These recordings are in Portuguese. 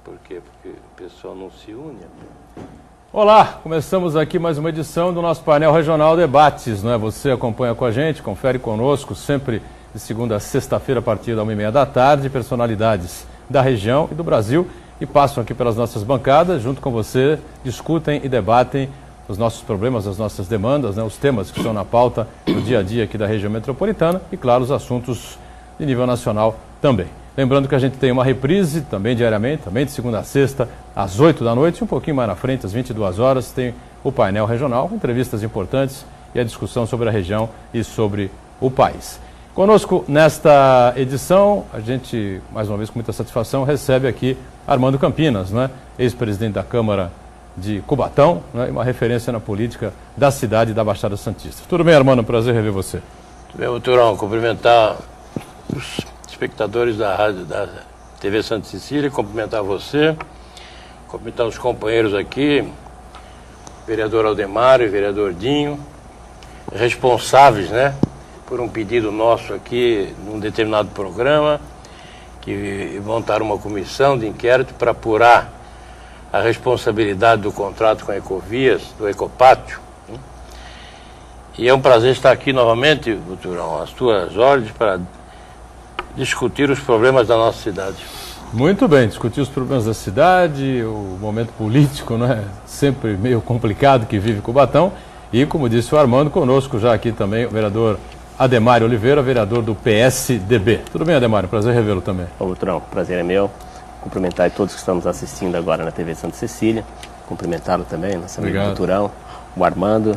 Por quê? Porque o pessoal não se une. Olá, começamos aqui mais uma edição do nosso painel regional Debates, né? Você acompanha com a gente, confere conosco, sempre de segunda a sexta-feira a partir da 1h30 da tarde, personalidades da região e do Brasil e passam aqui pelas nossas bancadas, junto com você, discutem e debatem os nossos problemas, as nossas demandas, né? Os temas que estão na pauta do dia a dia aqui da região metropolitana e, claro, os assuntos de nível nacional também. Lembrando que a gente tem uma reprise também diariamente, também de segunda a sexta, às 8 da noite, um pouquinho mais na frente, às 22 horas, tem o painel regional, entrevistas importantes e a discussão sobre a região e sobre o país. Conosco nesta edição, a gente, mais uma vez com muita satisfação, recebe aqui Armando Campinas, né? Ex-presidente da Câmara de Cubatão, né? E uma referência na política da cidade e da Baixada Santista. Tudo bem, Armando? Prazer rever você. Tudo bem, Turão. Cumprimentar os espectadores da rádio da TV Santa Cecília, cumprimentar você, cumprimentar os companheiros aqui, vereador Aldemário e vereador Dinho, responsáveis, né, por um pedido nosso aqui num determinado programa, que montaram uma comissão de inquérito para apurar a responsabilidade do contrato com a Ecovias, do Ecopátio. E é um prazer estar aqui novamente, Turão, às tuas ordens para discutir os problemas da nossa cidade. Muito bem, discutir os problemas da cidade, o momento político, né? Sempre meio complicado que vive Cubatão. E, como disse o Armando, conosco já aqui também o vereador Ademário Oliveira, vereador do PSDB. Tudo bem, Ademário? Prazer revê-lo também. Ô, Turão, prazer é meu. Cumprimentar todos que estamos assistindo agora na TV Santa Cecília. Cumprimentá-lo também, nosso amigo Turão, o Armando,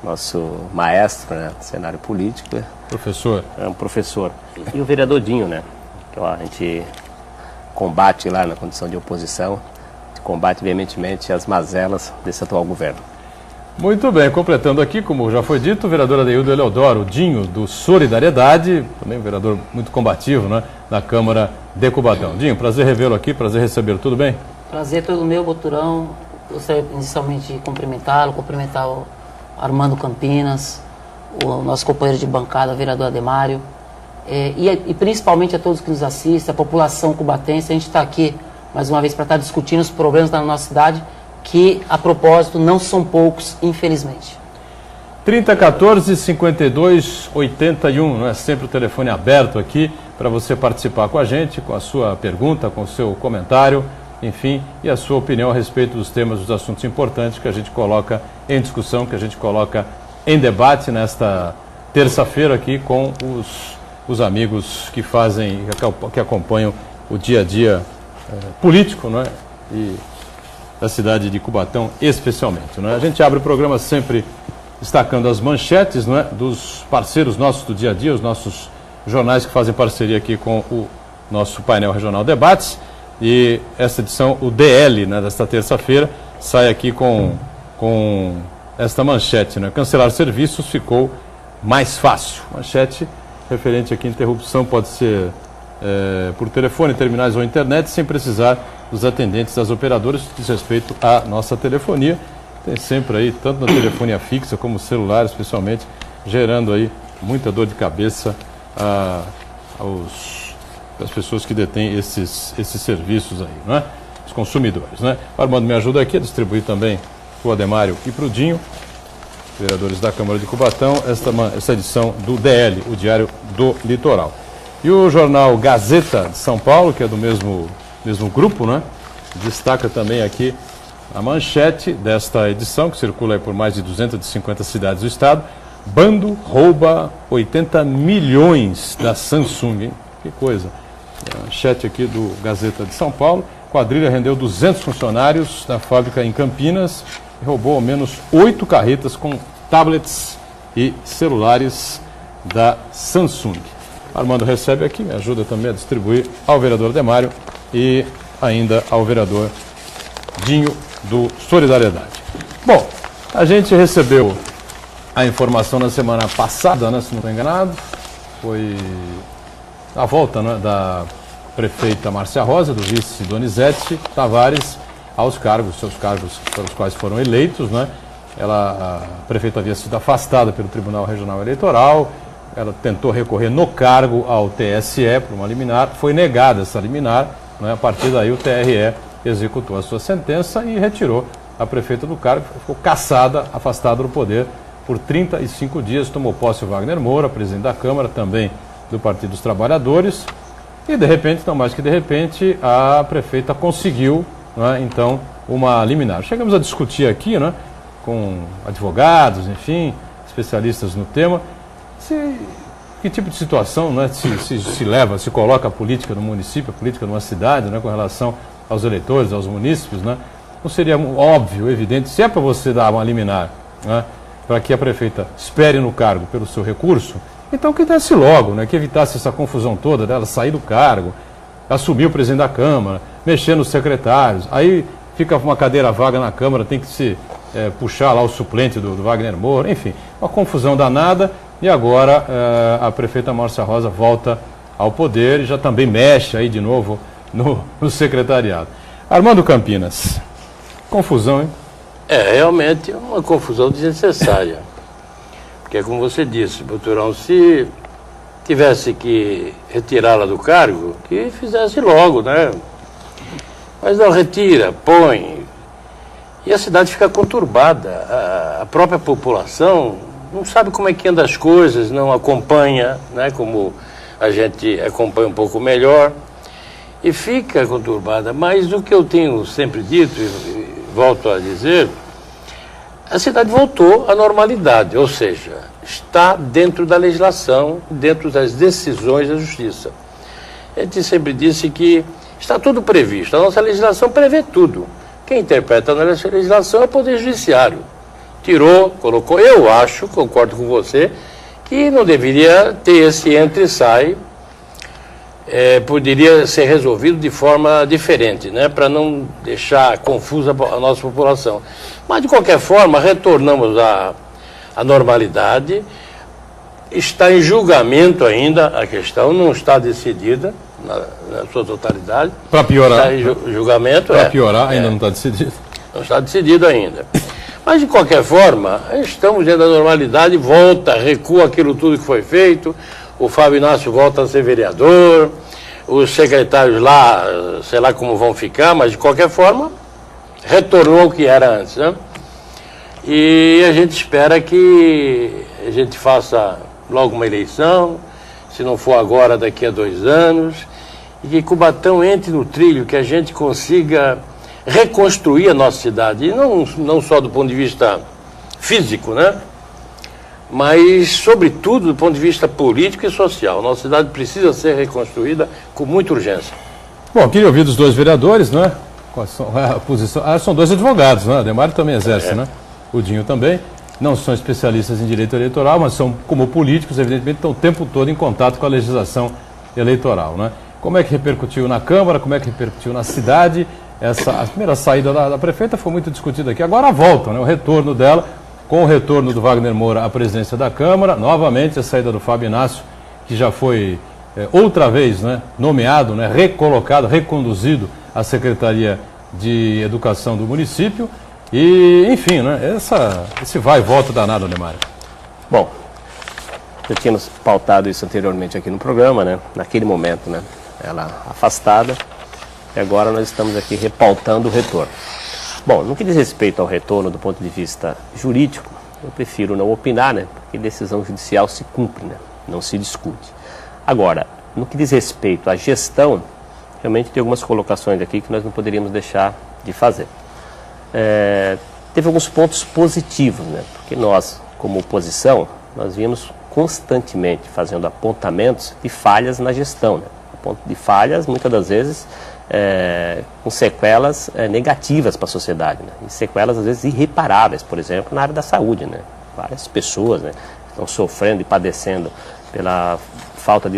nosso maestro, né, do cenário político. Professor. É um professor. E o vereador Dinho, né? Que ó, a gente combate lá na condição de oposição, combate veementemente as mazelas desse atual governo. Muito bem, completando aqui, como já foi dito, o vereador Adeildo Eleodoro Dinho, do Solidariedade, também um vereador muito combativo, né, na Câmara de Cubatão. Dinho, prazer revê-lo aqui, prazer recebê-lo, tudo bem? Prazer todo meu, Boturão. Gostaria inicialmente de cumprimentar o Armando Campinas, o nosso companheiro de bancada, o vereador Ademário, e principalmente a todos que nos assistem, a população cubatense. A gente está aqui mais uma vez para estar discutindo os problemas da nossa cidade, que, a propósito, não são poucos, infelizmente. 3014-5281, não é sempre o telefone aberto aqui para você participar com a gente, com a sua pergunta, com o seu comentário, enfim, e a sua opinião a respeito dos temas, dos assuntos importantes que a gente coloca em discussão, que a gente coloca em debate nesta terça-feira aqui com os amigos que fazem, que acompanham o dia a dia político, não é? E da cidade de Cubatão especialmente, não é? A gente abre o programa sempre destacando as manchetes, não é? Dos parceiros nossos do dia a dia, os nossos jornais que fazem parceria aqui com o nosso painel regional Debates. E essa edição, o DL, né, desta terça-feira, sai aqui com esta manchete, né? Cancelar serviços ficou mais fácil. Manchete referente aqui à interrupção pode ser por telefone, terminais ou internet, sem precisar dos atendentes das operadoras, diz respeito à nossa telefonia. Tem sempre aí, tanto na telefonia fixa como celular, especialmente, gerando aí muita dor de cabeça as pessoas que detêm esses serviços aí, não é? Os consumidores, né? O Armando me ajuda aqui a distribuir também para o Ademário e para o Dinho, vereadores da Câmara de Cubatão, esta edição do DL, o Diário do Litoral. E o jornal Gazeta de São Paulo, que é do mesmo grupo, né? Destaca também aqui a manchete desta edição, que circula aí por mais de 250 cidades do estado. Bando rouba 80 milhões da Samsung, hein? Que coisa. A manchete aqui do Gazeta de São Paulo. Quadrilha rendeu 200 funcionários da fábrica em Campinas e roubou ao menos 8 carretas com tablets e celulares da Samsung. Armando recebe aqui, me ajuda também a distribuir ao vereador Ademário e ainda ao vereador Dinho do Solidariedade. Bom, a gente recebeu a informação na semana passada, né, se não estou enganado, foi a volta, né, da prefeita Márcia Rosa, do vice Donizete Tavares, aos cargos, seus cargos pelos quais foram eleitos, né? A prefeita havia sido afastada pelo Tribunal Regional Eleitoral, ela tentou recorrer no cargo ao TSE por uma liminar, foi negada essa liminar, né? A partir daí o TRE executou a sua sentença e retirou a prefeita do cargo, ficou cassada, afastada do poder por 35 dias, tomou posse o Wagner Moura, presidente da Câmara, também do Partido dos Trabalhadores, e de repente, não mais que de repente, a prefeita conseguiu, né, então, uma liminar. Chegamos a discutir aqui, né, com advogados, enfim, especialistas no tema, que tipo de situação, né, se coloca a política no município, a política numa cidade, né, com relação aos eleitores, aos munícipes, né? Não seria óbvio, evidente, se é para você dar uma liminar, né, para que a prefeita espere no cargo pelo seu recurso, então que desse logo, né, que evitasse essa confusão toda dela sair do cargo, assumir o presidente da Câmara, mexer nos secretários, aí fica uma cadeira vaga na Câmara, tem que se puxar lá o suplente do Wagner Moura, enfim, uma confusão danada, e agora a prefeita Márcia Rosa volta ao poder e já também mexe aí de novo no secretariado. Armando Campinas, confusão, hein? É realmente uma confusão desnecessária. Porque, como você disse, Boturão, se tivesse que retirá-la do cargo, que fizesse logo, né? Mas não retira, põe. E a cidade fica conturbada. A própria população não sabe como é que anda as coisas, não acompanha, né? Como a gente acompanha um pouco melhor. E fica conturbada. Mas o que eu tenho sempre dito, e volto a dizer, a cidade voltou à normalidade, ou seja, está dentro da legislação, dentro das decisões da justiça. A gente sempre disse que está tudo previsto, a nossa legislação prevê tudo. Quem interpreta a nossa legislação é o Poder Judiciário. Tirou, colocou, eu acho, concordo com você, que não deveria ter esse entra e sai, poderia ser resolvido de forma diferente, né, para não deixar confusa a nossa população. Mas, de qualquer forma, retornamos à normalidade. Está em julgamento ainda a questão, não está decidida na sua totalidade. Para piorar. Está em julgamento. Para piorar, ainda não está decidido. Não está decidido ainda. Mas, de qualquer forma, estamos dentro da normalidade, volta, recua aquilo tudo que foi feito. O Fábio Inácio volta a ser vereador, os secretários lá, sei lá como vão ficar, mas de qualquer forma, retornou ao que era antes, né? E a gente espera que a gente faça logo uma eleição, se não for agora, daqui a 2 anos, e que Cubatão entre no trilho, que a gente consiga reconstruir a nossa cidade, e não só do ponto de vista físico, né? Mas, sobretudo, do ponto de vista político e social. Nossa cidade precisa ser reconstruída com muita urgência. Bom, queria ouvir dos 2 vereadores, né? Qual a posição? São 2 advogados, né? Demário também exerce, né? O Dinho também. Não são especialistas em direito eleitoral, mas são, como políticos, evidentemente, estão o tempo todo em contato com a legislação eleitoral, né? Como é que repercutiu na Câmara, como é que repercutiu na cidade? A primeira saída da prefeita foi muito discutida aqui. Agora a volta, né? O retorno dela. Com o retorno do Wagner Moura à presidência da Câmara, novamente a saída do Fábio Inácio, que já foi outra vez, né, nomeado, né, recolocado, reconduzido à Secretaria de Educação do município. E, enfim, né, esse vai e volta danado, Nemário. Bom, já tínhamos pautado isso anteriormente aqui no programa, né? Naquele momento, né, ela afastada, e agora nós estamos aqui repautando o retorno. Bom, no que diz respeito ao retorno do ponto de vista jurídico, eu prefiro não opinar, né? Porque decisão judicial se cumpre, né? Não se discute. Agora, no que diz respeito à gestão, realmente tem algumas colocações aqui que nós não poderíamos deixar de fazer. Teve alguns pontos positivos, né? Porque nós, como oposição, nós vimos constantemente fazendo apontamentos de falhas na gestão, né? De falhas, muitas das vezes, com sequelas negativas para a sociedade, né? E sequelas às vezes irreparáveis, por exemplo, na área da saúde, né? Várias pessoas, né, estão sofrendo e padecendo pela falta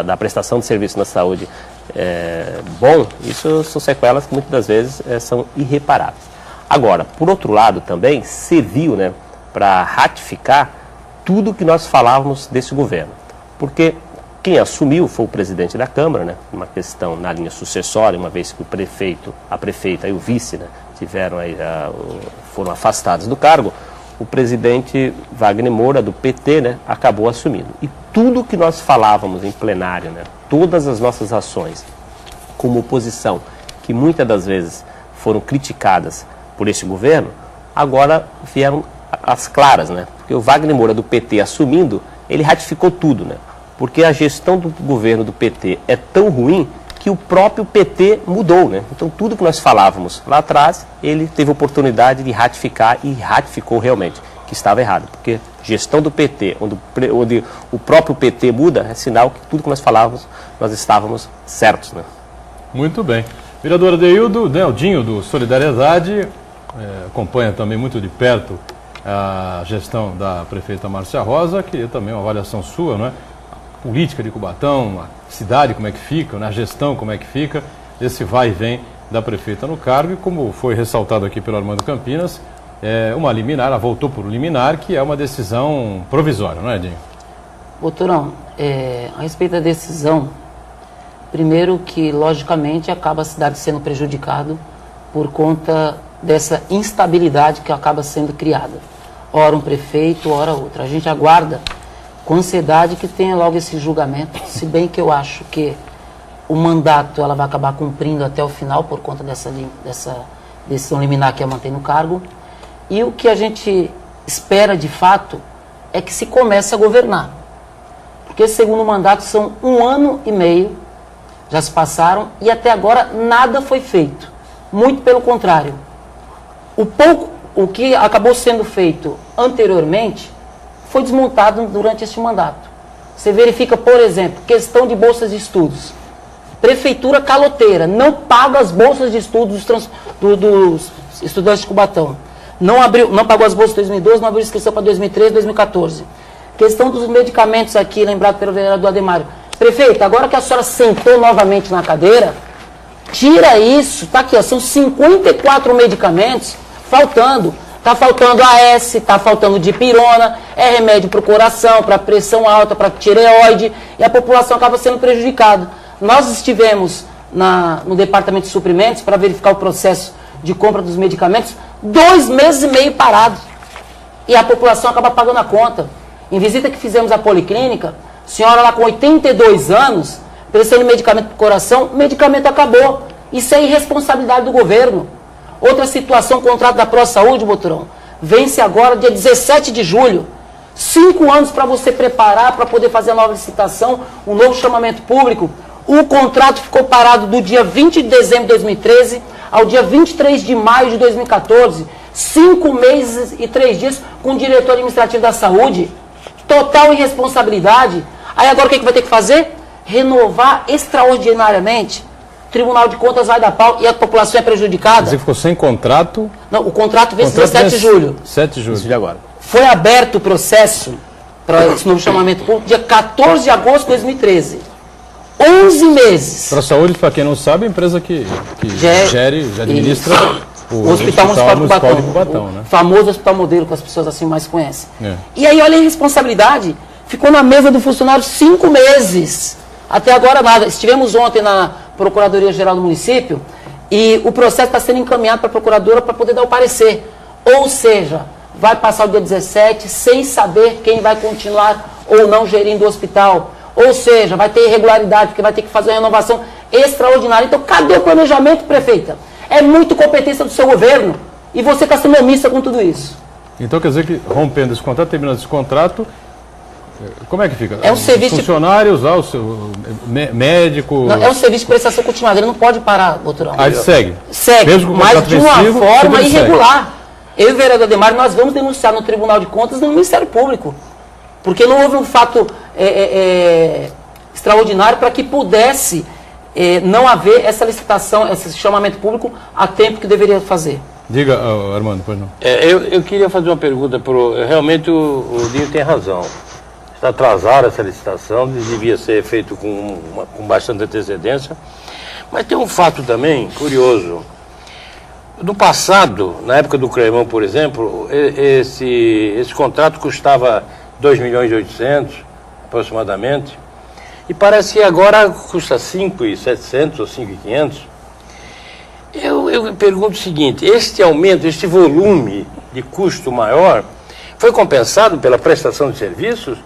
da prestação de serviço na saúde. Bom, isso são sequelas que muitas das vezes são irreparáveis. Agora, por outro lado também, serviu, né, para ratificar tudo que nós falávamos desse governo, porque quem assumiu foi o presidente da Câmara, né? Uma questão na linha sucessória, uma vez que a prefeita e o vice, né, foram afastados do cargo, o presidente Wagner Moura, do PT, né, acabou assumindo. E tudo que nós falávamos em plenário, né, todas as nossas ações como oposição, que muitas das vezes foram criticadas por este governo, agora vieram as claras, né? Porque o Wagner Moura do PT assumindo, ele ratificou tudo, né? Porque a gestão do governo do PT é tão ruim que o próprio PT mudou, né? Então tudo que nós falávamos lá atrás, ele teve oportunidade de ratificar e ratificou realmente que estava errado. Porque gestão do PT, onde o próprio PT muda, é sinal que tudo que nós falávamos, nós estávamos certos, né? Muito bem. Vereador Adeildo, Neldinho do Solidariedade, acompanha também muito de perto a gestão da prefeita Márcia Rosa, queria também uma avaliação sua, não é? A política de Cubatão, a cidade como é que fica, né? A gestão como é que fica, esse vai e vem da prefeita no cargo, e como foi ressaltado aqui pelo Armando Campinas, uma liminar, ela voltou por liminar, que é uma decisão provisória, não é, Edinho? Doutorão, a respeito da decisão, primeiro que, logicamente, acaba a cidade sendo prejudicada por conta dessa instabilidade que acaba sendo criada. Ora um prefeito, ora outro. A gente aguarda com ansiedade que tenha logo esse julgamento, se bem que eu acho que o mandato ela vai acabar cumprindo até o final por conta dessa decisão liminar que a mantém no cargo. E o que a gente espera de fato é que se comece a governar. Porque esse segundo mandato são 1 ano e meio, já se passaram, e até agora nada foi feito. Muito pelo contrário. O que acabou sendo feito anteriormente foi desmontado durante este mandato. Você verifica, por exemplo, questão de bolsas de estudos. Prefeitura caloteira, não paga as bolsas de estudos dos estudantes de Cubatão. Não pagou as bolsas de 2012, não abriu inscrição para 2013, 2014. Questão dos medicamentos aqui, lembrado pelo vereador Ademário. Prefeita, agora que a senhora sentou novamente na cadeira, tira isso, tá aqui, ó, são 54 medicamentos faltando. Tá faltando AS, tá faltando dipirona, é remédio para o coração, para pressão alta, para tireoide, e a população acaba sendo prejudicada. Nós estivemos no departamento de suprimentos para verificar o processo de compra dos medicamentos, 2 meses e meio parado. E a população acaba pagando a conta. Em visita que fizemos à policlínica, senhora lá com 82 anos, precisando de medicamento para o coração, o medicamento acabou. Isso é irresponsabilidade do governo. Outra situação, contrato da ProSaúde, Boturão, vence agora dia 17 de julho. 5 anos para você preparar, para poder fazer a nova licitação, um novo chamamento público. O contrato ficou parado do dia 20 de dezembro de 2013 ao dia 23 de maio de 2014. 5 meses e 3 dias com o diretor administrativo da saúde. Total irresponsabilidade. Aí agora o que vai ter que fazer? Renovar extraordinariamente. O Tribunal de Contas vai dar pau e a população é prejudicada. Você ficou sem contrato? Não, o contrato vence dia 7 de julho. 7 de julho. Isso de agora. Foi aberto o processo para esse novo chamamento público dia 14 de agosto de 2013. 11 meses. ProSaúde, para quem não sabe, é a empresa que administra o Hospital Municipal de Cubatão, né? O famoso hospital modelo que as pessoas assim mais conhecem. E aí, olha a irresponsabilidade. Ficou na mesa do funcionário 5 meses. Até agora nada. Estivemos ontem na Procuradoria-Geral do município e o processo está sendo encaminhado para a Procuradora para poder dar o parecer. Ou seja, vai passar o dia 17 sem saber quem vai continuar ou não gerindo o hospital. Ou seja, vai ter irregularidade, porque vai ter que fazer uma renovação extraordinária. Então, cadê o planejamento, prefeita? É muito competência do seu governo e você está sendo omissa com tudo isso. Então, quer dizer que rompendo esse contrato, terminando esse contrato, como é que fica? É um serviço funcionários, o seu médico... Não, é um serviço de prestação continuada, ele não pode parar, doutorão. Aí segue? Segue, mesmo com mas de uma vencido, forma irregular. Eu e o vereador Ademário, nós vamos denunciar no Tribunal de Contas e no Ministério Público. Porque não houve um fato extraordinário para que pudesse não haver essa licitação, esse chamamento público a tempo que deveria fazer. Diga, Armando, pois não. Eu queria fazer uma pergunta. Realmente o Dinho tem razão. Está atrasada essa licitação, devia ser feito com bastante antecedência. Mas tem um fato também curioso. No passado, na época do Cremão, por exemplo, esse contrato custava 2.800.000, aproximadamente, e parece que agora custa 5.700 ou 5.500. Eu pergunto o seguinte, este aumento, este volume de custo maior, foi compensado pela prestação de serviços?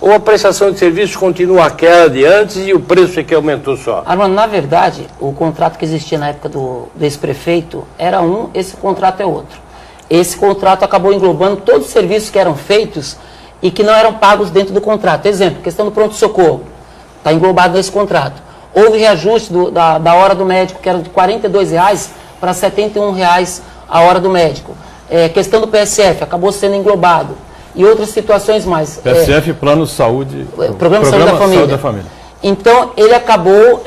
ou a prestação de serviços continua aquela de antes e o preço é que aumentou só? Armando, na verdade, o contrato que existia na época do ex-prefeito era um, esse contrato é outro. Esse contrato acabou englobando todos os serviços que eram feitos e que não eram pagos dentro do contrato. Exemplo, questão do pronto-socorro, está englobado nesse contrato. Houve reajuste da hora do médico, que era de R$ 42 para R$ 71 a hora do médico. Questão do PSF, acabou sendo englobado. E outras situações mais. PSF, Plano Saúde... Programa de Saúde da Família. Então, ele acabou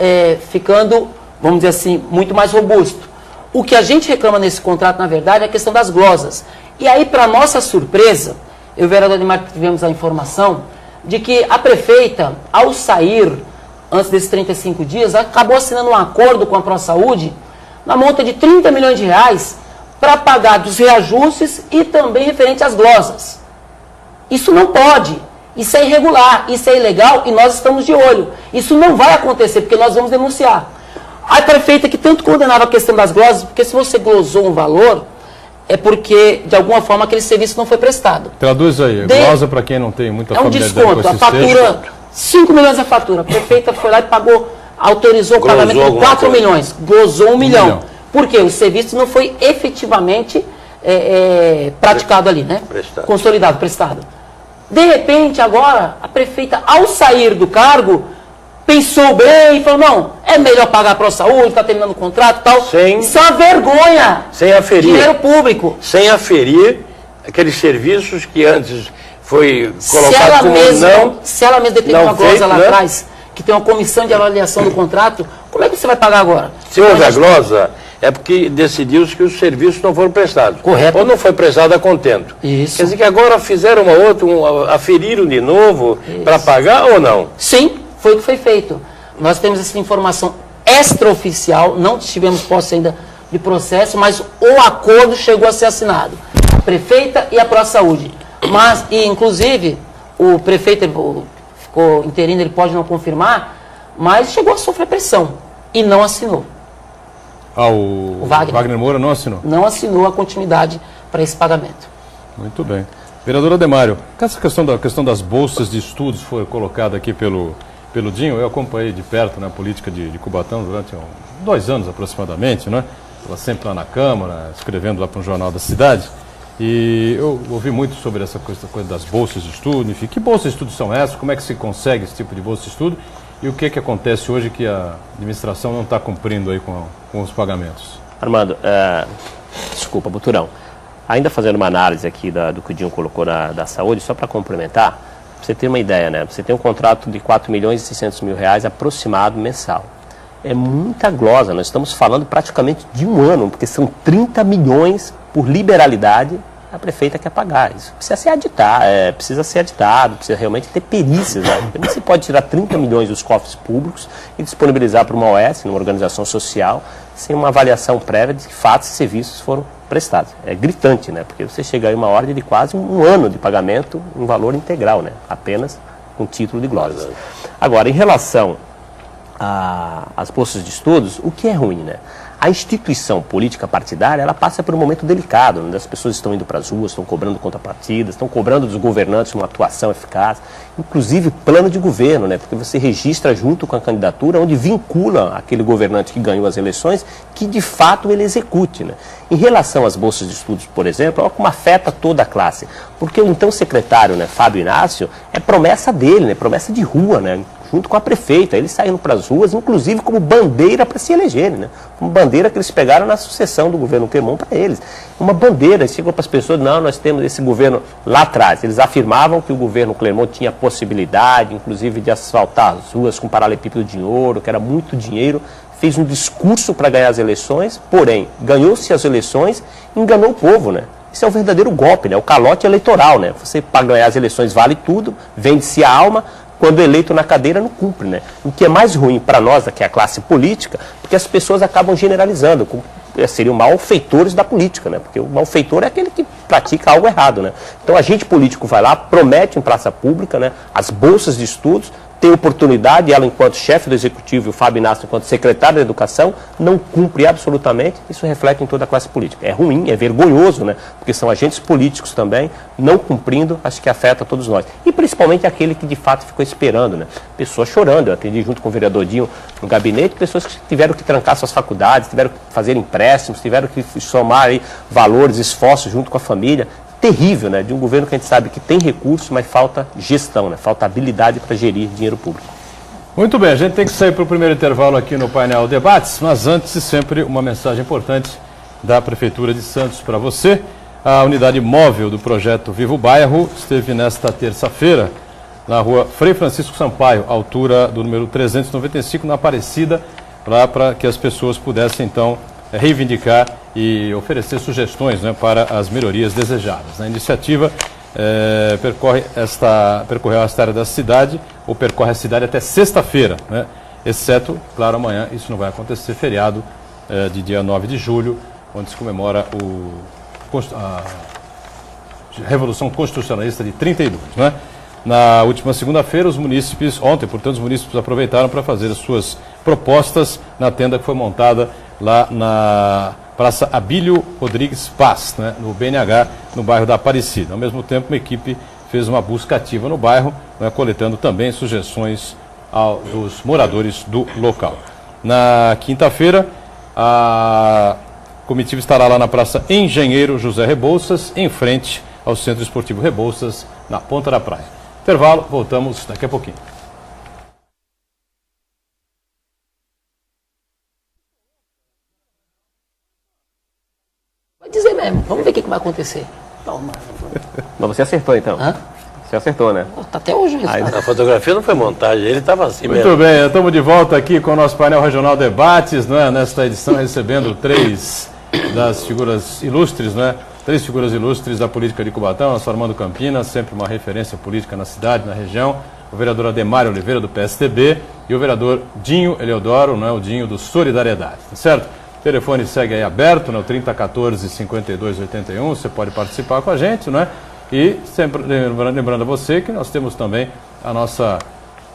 ficando, vamos dizer assim, muito mais robusto. O que a gente reclama nesse contrato, na verdade, é a questão das glosas. E aí, para nossa surpresa, eu e o vereador Ademar tivemos a informação de que a prefeita, ao sair, antes desses 35 dias, acabou assinando um acordo com a ProSaúde na monta de R$ 30 milhões para pagar dos reajustes e também referente às glosas. Isso não pode, isso é irregular, isso é ilegal e nós estamos de olho. Isso não vai acontecer, porque nós vamos denunciar. A prefeita que tanto condenava a questão das glosas, porque se você glosou um valor, é porque, de alguma forma, aquele serviço não foi prestado. Traduz aí, glosa para quem não tem muita familiaridade com esse desconto, a fatura, 5 milhões a fatura. A prefeita foi lá e pagou, autorizou o pagamento de 4 milhões, glosou 1 milhão. Por quê? O serviço não foi efetivamente praticado ali, né? Consolidado, prestado. De repente, agora, a prefeita, ao sair do cargo, pensou bem e falou, não, é melhor pagar a ProSaúde, está terminando o contrato e tal. Isso é uma vergonha. Sem aferir. Dinheiro público. Sem aferir aqueles serviços que antes foi colocado como não. Se ela mesma deteve uma glosa lá atrás, que tem uma comissão de avaliação do contrato, como é que você vai pagar agora? Se houve a glosa, é porque decidiu-se que os serviços não foram prestados. Correto. Ou não foi prestado a contento. Isso. Quer dizer que agora fizeram uma outra, aferiram de novo para pagar ou não? Sim, foi o que foi feito. Nós temos essa informação extraoficial, não tivemos posse ainda de processo, mas o acordo chegou a ser assinado. A prefeita e a ProSaúde. Mas, e inclusive, o prefeito ficou interino, ele pode não confirmar, mas chegou a sofrer pressão e não assinou. O Wagner Moura não assinou? Não assinou a continuidade para esse pagamento. Muito bem. Vereador Ademário, essa questão das bolsas de estudos foi colocada aqui pelo Dinho. Eu acompanhei de perto, né, a política de Cubatão durante 2 anos aproximadamente, né? Ela sempre lá na Câmara, escrevendo lá para um jornal da cidade. E eu ouvi muito sobre essa coisa das bolsas de estudo. Enfim, que bolsas de estudo são essas? Como é que se consegue esse tipo de bolsa de estudo? E o que acontece hoje que a administração não está cumprindo aí com os pagamentos? Armando, desculpa, Buturão. Ainda fazendo uma análise aqui do que o Dinho colocou da saúde, só para complementar, para você ter uma ideia, né? Você tem um contrato de R$ 4.600.000 aproximado mensal. É muita glosa, nós estamos falando praticamente de um ano, porque são 30 milhões por liberalidade. A prefeita quer pagar. Isso precisa ser aditado, precisa realmente ter perícias. Né? Não se pode tirar 30 milhões dos cofres públicos e disponibilizar para uma OS, uma organização social, sem uma avaliação prévia de que fatos e serviços foram prestados. É gritante, né? Porque você chega aí uma ordem de quase um ano de pagamento, um valor integral, né? Apenas com título de glosas. Agora, em relação às bolsas de estudos, o que é ruim, né? A instituição política partidária, ela passa por um momento delicado, onde as pessoas estão indo para as ruas, estão cobrando contrapartidas, estão cobrando dos governantes uma atuação eficaz, inclusive plano de governo, né? Porque você registra junto com a candidatura, onde vincula aquele governante que ganhou as eleições, que de fato ele execute, né? Em relação às bolsas de estudos, por exemplo, olha como afeta toda a classe, porque o então secretário, né, Fábio Inácio, é promessa dele, né? Promessa de rua, né? Junto com a prefeita, eles saíram para as ruas, inclusive como bandeira para se elegerem, né? Como bandeira que eles pegaram na sucessão do governo Clermont para eles. Uma bandeira, eles chegam para as pessoas, não, nós temos esse governo lá atrás. Eles afirmavam que o governo Clermont tinha possibilidade, inclusive, de asfaltar as ruas com paralelepípedo de ouro, que era muito dinheiro. Fez um discurso para ganhar as eleições, porém, ganhou-se as eleições e enganou o povo, né? Isso é um verdadeiro golpe, né? O calote eleitoral, né? Você, para ganhar as eleições, vale tudo, vende-se a alma. Quando eleito na cadeira, não cumpre, né? O que é mais ruim para nós, que é a classe política, porque as pessoas acabam generalizando, seriam malfeitores da política, né? Porque o malfeitor é aquele que pratica algo errado, né? Então, agente político vai lá, promete em praça pública, né, as bolsas de estudos, tem oportunidade, ela enquanto chefe do Executivo e o Fábio Inácio enquanto secretário da Educação, não cumpre absolutamente, isso reflete em toda a classe política. É ruim, é vergonhoso, né? Porque são agentes políticos também, não cumprindo, acho que afeta a todos nós. E principalmente aquele que de fato ficou esperando, né? Pessoas chorando, eu atendi junto com o vereador Dinho no gabinete, pessoas que tiveram que trancar suas faculdades, tiveram que fazer empréstimos, tiveram que somar aí valores, esforços junto com a família. Terrível, né? De um governo que a gente sabe que tem recursos, mas falta gestão, né? Falta habilidade para gerir dinheiro público. Muito bem, a gente tem que sair para o primeiro intervalo aqui no painel Debates, mas antes, sempre uma mensagem importante da Prefeitura de Santos para você. A unidade móvel do projeto Vivo Bairro esteve nesta terça-feira na rua Frei Francisco Sampaio, altura do número 395, na Aparecida, para que as pessoas pudessem, então, reivindicar e oferecer sugestões, né, para as melhorias desejadas. A iniciativa percorreu esta área da cidade, ou percorre a cidade até sexta-feira, né, exceto, claro, amanhã, isso não vai acontecer, feriado de dia 9 de julho, onde se comemora a Revolução Constitucionalista de 32, né? Na última segunda-feira, ontem, portanto, os munícipes aproveitaram para fazer as suas propostas na tenda que foi montada lá na Praça Abílio Rodrigues Paz, né, no BNH, no bairro da Aparecida. Ao mesmo tempo, uma equipe fez uma busca ativa no bairro, né, coletando também sugestões dos moradores do local. Na quinta-feira, a comitiva estará lá na Praça Engenheiro José Rebouças, em frente ao Centro Esportivo Rebouças, na Ponta da Praia. Intervalo, voltamos daqui a pouquinho. Vai dizer mesmo, vamos ver o que vai acontecer. Toma. Mas você acertou então? Hã? Você acertou, né? Tá até hoje o resultado. A fotografia não foi montagem, ele estava assim mesmo. Muito bem, estamos de volta aqui com o nosso painel regional Debates, né? Nesta edição recebendo três das figuras ilustres, né? Três figuras ilustres da política de Cubatão, nosso Armando Campinas, sempre uma referência política na cidade, na região, o vereador Ademário Oliveira, do PSDB, e o vereador Dinho Eleodoro, né? O Dinho do Solidariedade, tá certo? O telefone segue aí aberto, né? O 3014-5281, você pode participar com a gente, né? E sempre lembrando a você que nós temos também a nossa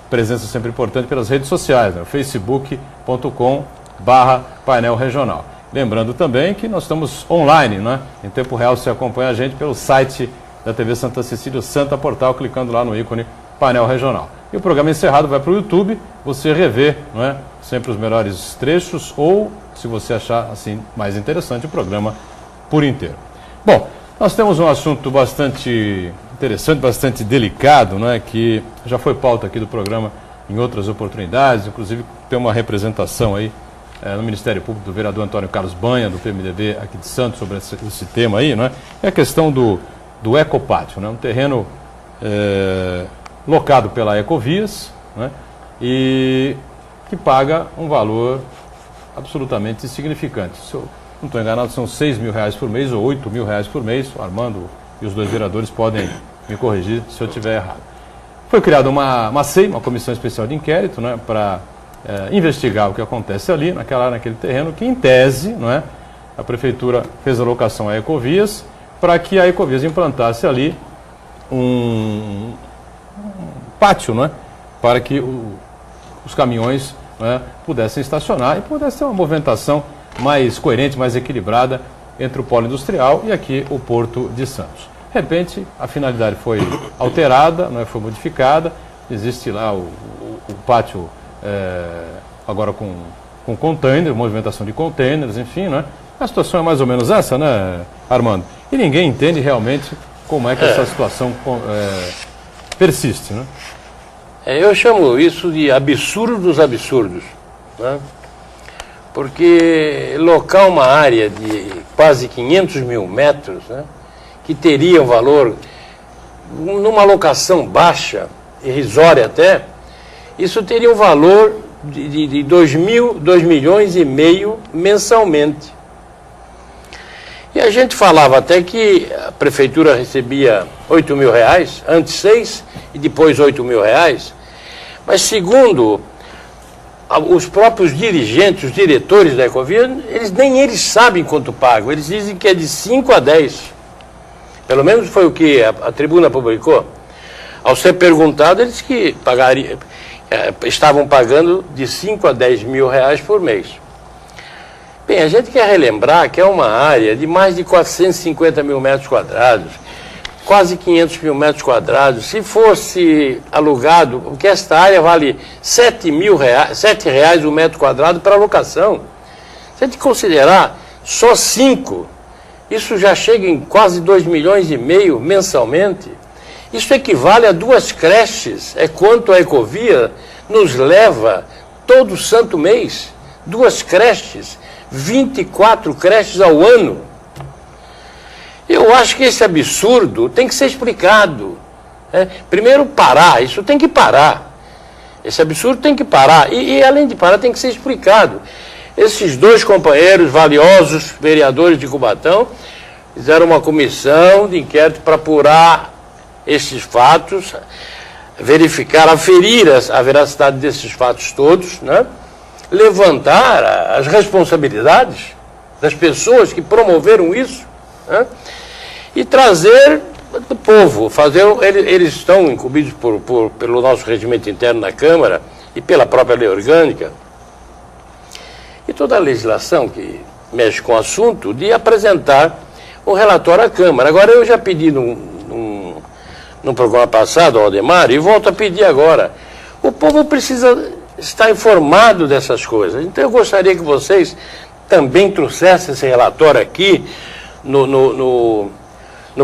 presença sempre importante pelas redes sociais, né? facebook.com/painel regional. Lembrando também que nós estamos online, né? Em tempo real você acompanha a gente pelo site da TV Santa Cecília, o Santa Portal, clicando lá no ícone Painel Regional. E o programa encerrado vai para o YouTube, você revê, não é? Sempre os melhores trechos ou, se você achar assim mais interessante, o programa por inteiro. Bom, nós temos um assunto bastante interessante, bastante delicado, né, que já foi pauta aqui do programa em outras oportunidades, inclusive tem uma representação aí no Ministério Público do vereador Antônio Carlos Banha, do PMDB aqui de Santos, sobre esse tema aí, né, é a questão do ecopátio, né, um terreno locado pela Ecovias, né, e que paga um valor absolutamente insignificante. Se eu não estou enganado, são R$6.000 por mês ou R$8.000 por mês. O Armando e os dois vereadores podem me corrigir se eu estiver errado. Foi criada uma CEI, uma comissão especial de inquérito, né, para investigar o que acontece ali, naquele terreno, que em tese, não é, a Prefeitura fez a locação à Ecovias para que a Ecovias implantasse ali um pátio, não é, para que os caminhões, não é, pudessem estacionar e pudesse ter uma movimentação mais coerente, mais equilibrada entre o polo industrial e aqui o Porto de Santos. De repente, a finalidade foi alterada, não é, foi modificada, existe lá o pátio agora com container, movimentação de containers, enfim, né? A situação é mais ou menos essa, né, Armando? E ninguém entende realmente como é que essa situação persiste, né? Eu chamo isso de absurdo dos absurdos, né? Porque locar uma área de quase 500 mil metros, né, que teria um valor, numa locação baixa, irrisória até, isso teria um valor de 2 milhões e meio mensalmente. E a gente falava até que a Prefeitura recebia R$8.000, antes 6 e depois R$8.000, mas segundo os próprios dirigentes, os diretores da Ecovia, nem eles sabem quanto pagam. Eles dizem que é de 5 a 10. Pelo menos foi o que a tribuna publicou. Ao ser perguntado, eles que pagariam. estavam pagando de 5 a 10 mil reais por mês. Bem, a gente quer relembrar que é uma área de mais de 450 mil metros quadrados, quase 500 mil metros quadrados. Se fosse alugado, porque esta área vale R$7 o metro quadrado para locação. Se a gente considerar só 5, isso já chega em quase 2,5 milhões mensalmente. Isso equivale a 2 creches, é quanto a Ecovia nos leva todo santo mês. 2 creches, 24 creches ao ano. Eu acho que esse absurdo tem que ser explicado. Primeiro parar, isso tem que parar. Esse absurdo tem que parar. E além de parar, tem que ser explicado. Esses 2 companheiros valiosos, vereadores de Cubatão, fizeram uma comissão de inquérito para apurar esses fatos, verificar, aferir a veracidade desses fatos todos, né? Levantar as responsabilidades das pessoas que promoveram isso, né? E trazer do povo, eles estão incumbidos pelo nosso regimento interno na Câmara e pela própria lei orgânica e toda a legislação que mexe com o assunto, de apresentar o relatório à Câmara. Agora, eu já pedi no programa passado ao Ademar e volto a pedir agora. O povo precisa estar informado dessas coisas. Então, eu gostaria que vocês também trouxessem esse relatório aqui no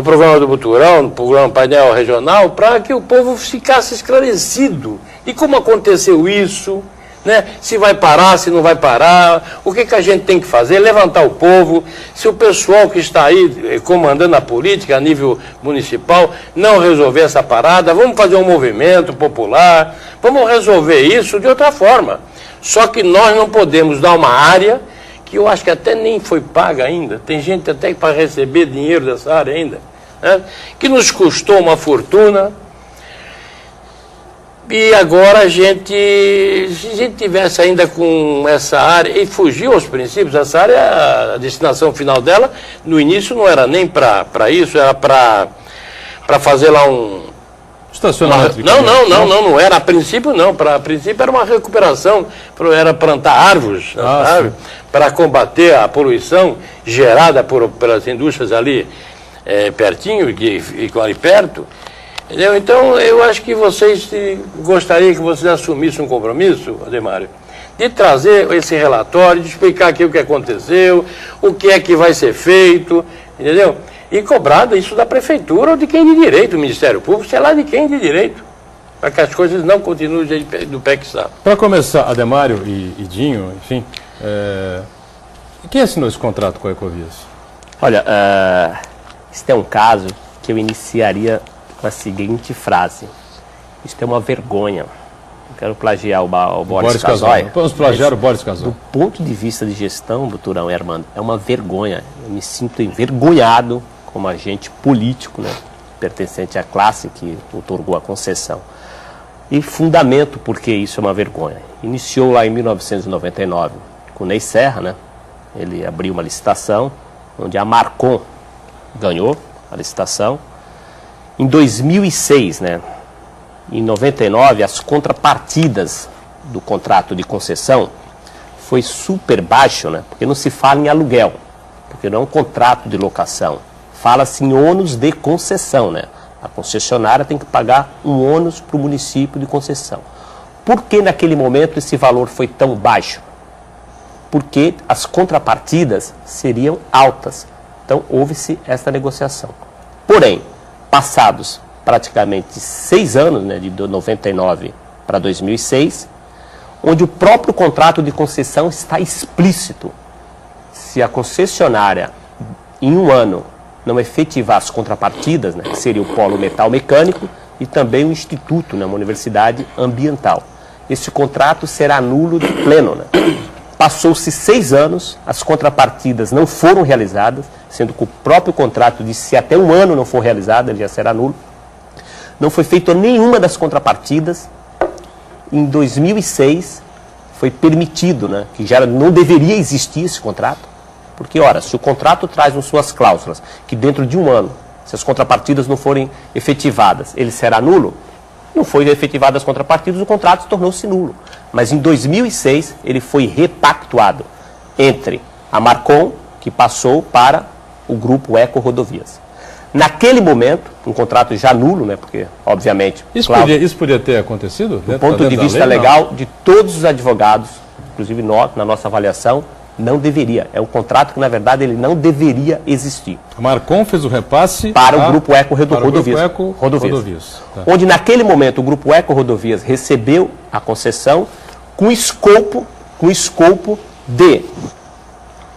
programa do Buturão, no programa Painel Regional, para que o povo ficasse esclarecido de como aconteceu isso, né? Se vai parar, se não vai parar, o que a gente tem que fazer, levantar o povo. Se o pessoal que está aí comandando a política a nível municipal não resolver essa parada, vamos fazer um movimento popular, vamos resolver isso de outra forma. Só que nós não podemos dar uma área que eu acho que até nem foi paga ainda, tem gente até para receber dinheiro dessa área ainda, né? Que nos custou uma fortuna. E agora se a gente tivesse ainda com essa área, e fugiu aos princípios, essa área, a destinação final dela, no início não era nem para isso, era para fazer lá um... Estacionamento. Não era, a princípio não, a princípio era uma recuperação, era plantar árvores, sabe? Para combater a poluição gerada pelas indústrias ali pertinho, e ali perto. Entendeu? Então, eu acho que gostaria que vocês assumissem um compromisso, Ademário, de trazer esse relatório, de explicar aqui o que aconteceu, o que é que vai ser feito, entendeu? E cobrar isso da Prefeitura ou de quem de direito, do Ministério Público, sei lá de quem de direito, para que as coisas não continuem do pé que está. Para começar, Ademário e Dinho, enfim, quem assinou esse contrato com a Ecovias? Olha, este é um caso que eu iniciaria com a seguinte frase: isto é uma vergonha. Eu quero plagiar o Boris Casoy. Vamos plagiar o Boris Casoy. Do ponto de vista de gestão, Buturão e Armando, é uma vergonha. Eu me sinto envergonhado como agente político, né, pertencente à classe que outorgou a concessão. E fundamento porque isso é uma vergonha. Iniciou lá em 1999 com o Ney Serra, né? Ele abriu uma licitação onde a Marcon ganhou a licitação. Em 2006, né, em 99, as contrapartidas do contrato de concessão foi super baixo, né, porque não se fala em aluguel, porque não é um contrato de locação. Fala-se em ônus de concessão, né? A concessionária tem que pagar um ônus para o município de concessão. Por que naquele momento esse valor foi tão baixo? Porque as contrapartidas seriam altas. Então houve-se essa negociação. Porém, passados praticamente 6 anos, né, de 99 para 2006, onde o próprio contrato de concessão está explícito. Se a concessionária, em um ano, não efetivar as contrapartidas, né, que seria o polo metal mecânico e também o instituto, né, uma universidade ambiental, esse contrato será nulo de pleno, né? Passou-se 6 anos, as contrapartidas não foram realizadas, sendo que o próprio contrato disse que se até um ano não for realizado, ele já será nulo. Não foi feita nenhuma das contrapartidas. Em 2006, foi permitido, né, que já não deveria existir esse contrato, porque, ora, se o contrato traz nas suas cláusulas que dentro de um ano, se as contrapartidas não forem efetivadas, ele será nulo, não foi efetivado as contrapartidas, o contrato tornou-se nulo. Mas em 2006 ele foi repactuado entre a Marcon, que passou para o grupo Eco Rodovias. Naquele momento, um contrato já nulo, né, porque, obviamente... Isso podia ter acontecido? Do ponto de vista legal, de todos os advogados, inclusive nós, na nossa avaliação, não deveria. É um contrato que, na verdade, ele não deveria existir. A Marcon fez o repasse para o Grupo Eco Rodovias. Tá. Onde, naquele momento, o Grupo Eco Rodovias recebeu a concessão com escopo de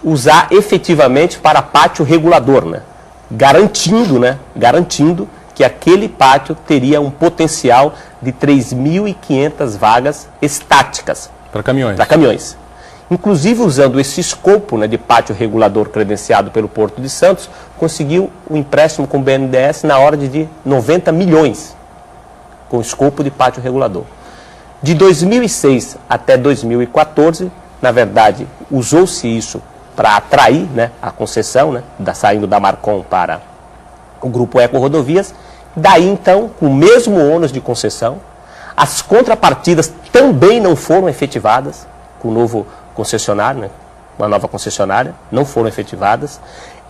usar efetivamente para pátio regulador, né? Garantindo que aquele pátio teria um potencial de 3.500 vagas estáticas. Para caminhões. Para caminhões. Inclusive, usando esse escopo, né, de pátio regulador credenciado pelo Porto de Santos, conseguiu um empréstimo com o BNDES na ordem de 90 milhões, com o escopo de pátio regulador. De 2006 até 2014, na verdade, usou-se isso para atrair, né, a concessão, né, saindo da Marcon para o Grupo Eco Rodovias. Daí, então, com o mesmo ônus de concessão, as contrapartidas também não foram efetivadas com o novo concessionário, né, uma nova concessionária, não foram efetivadas.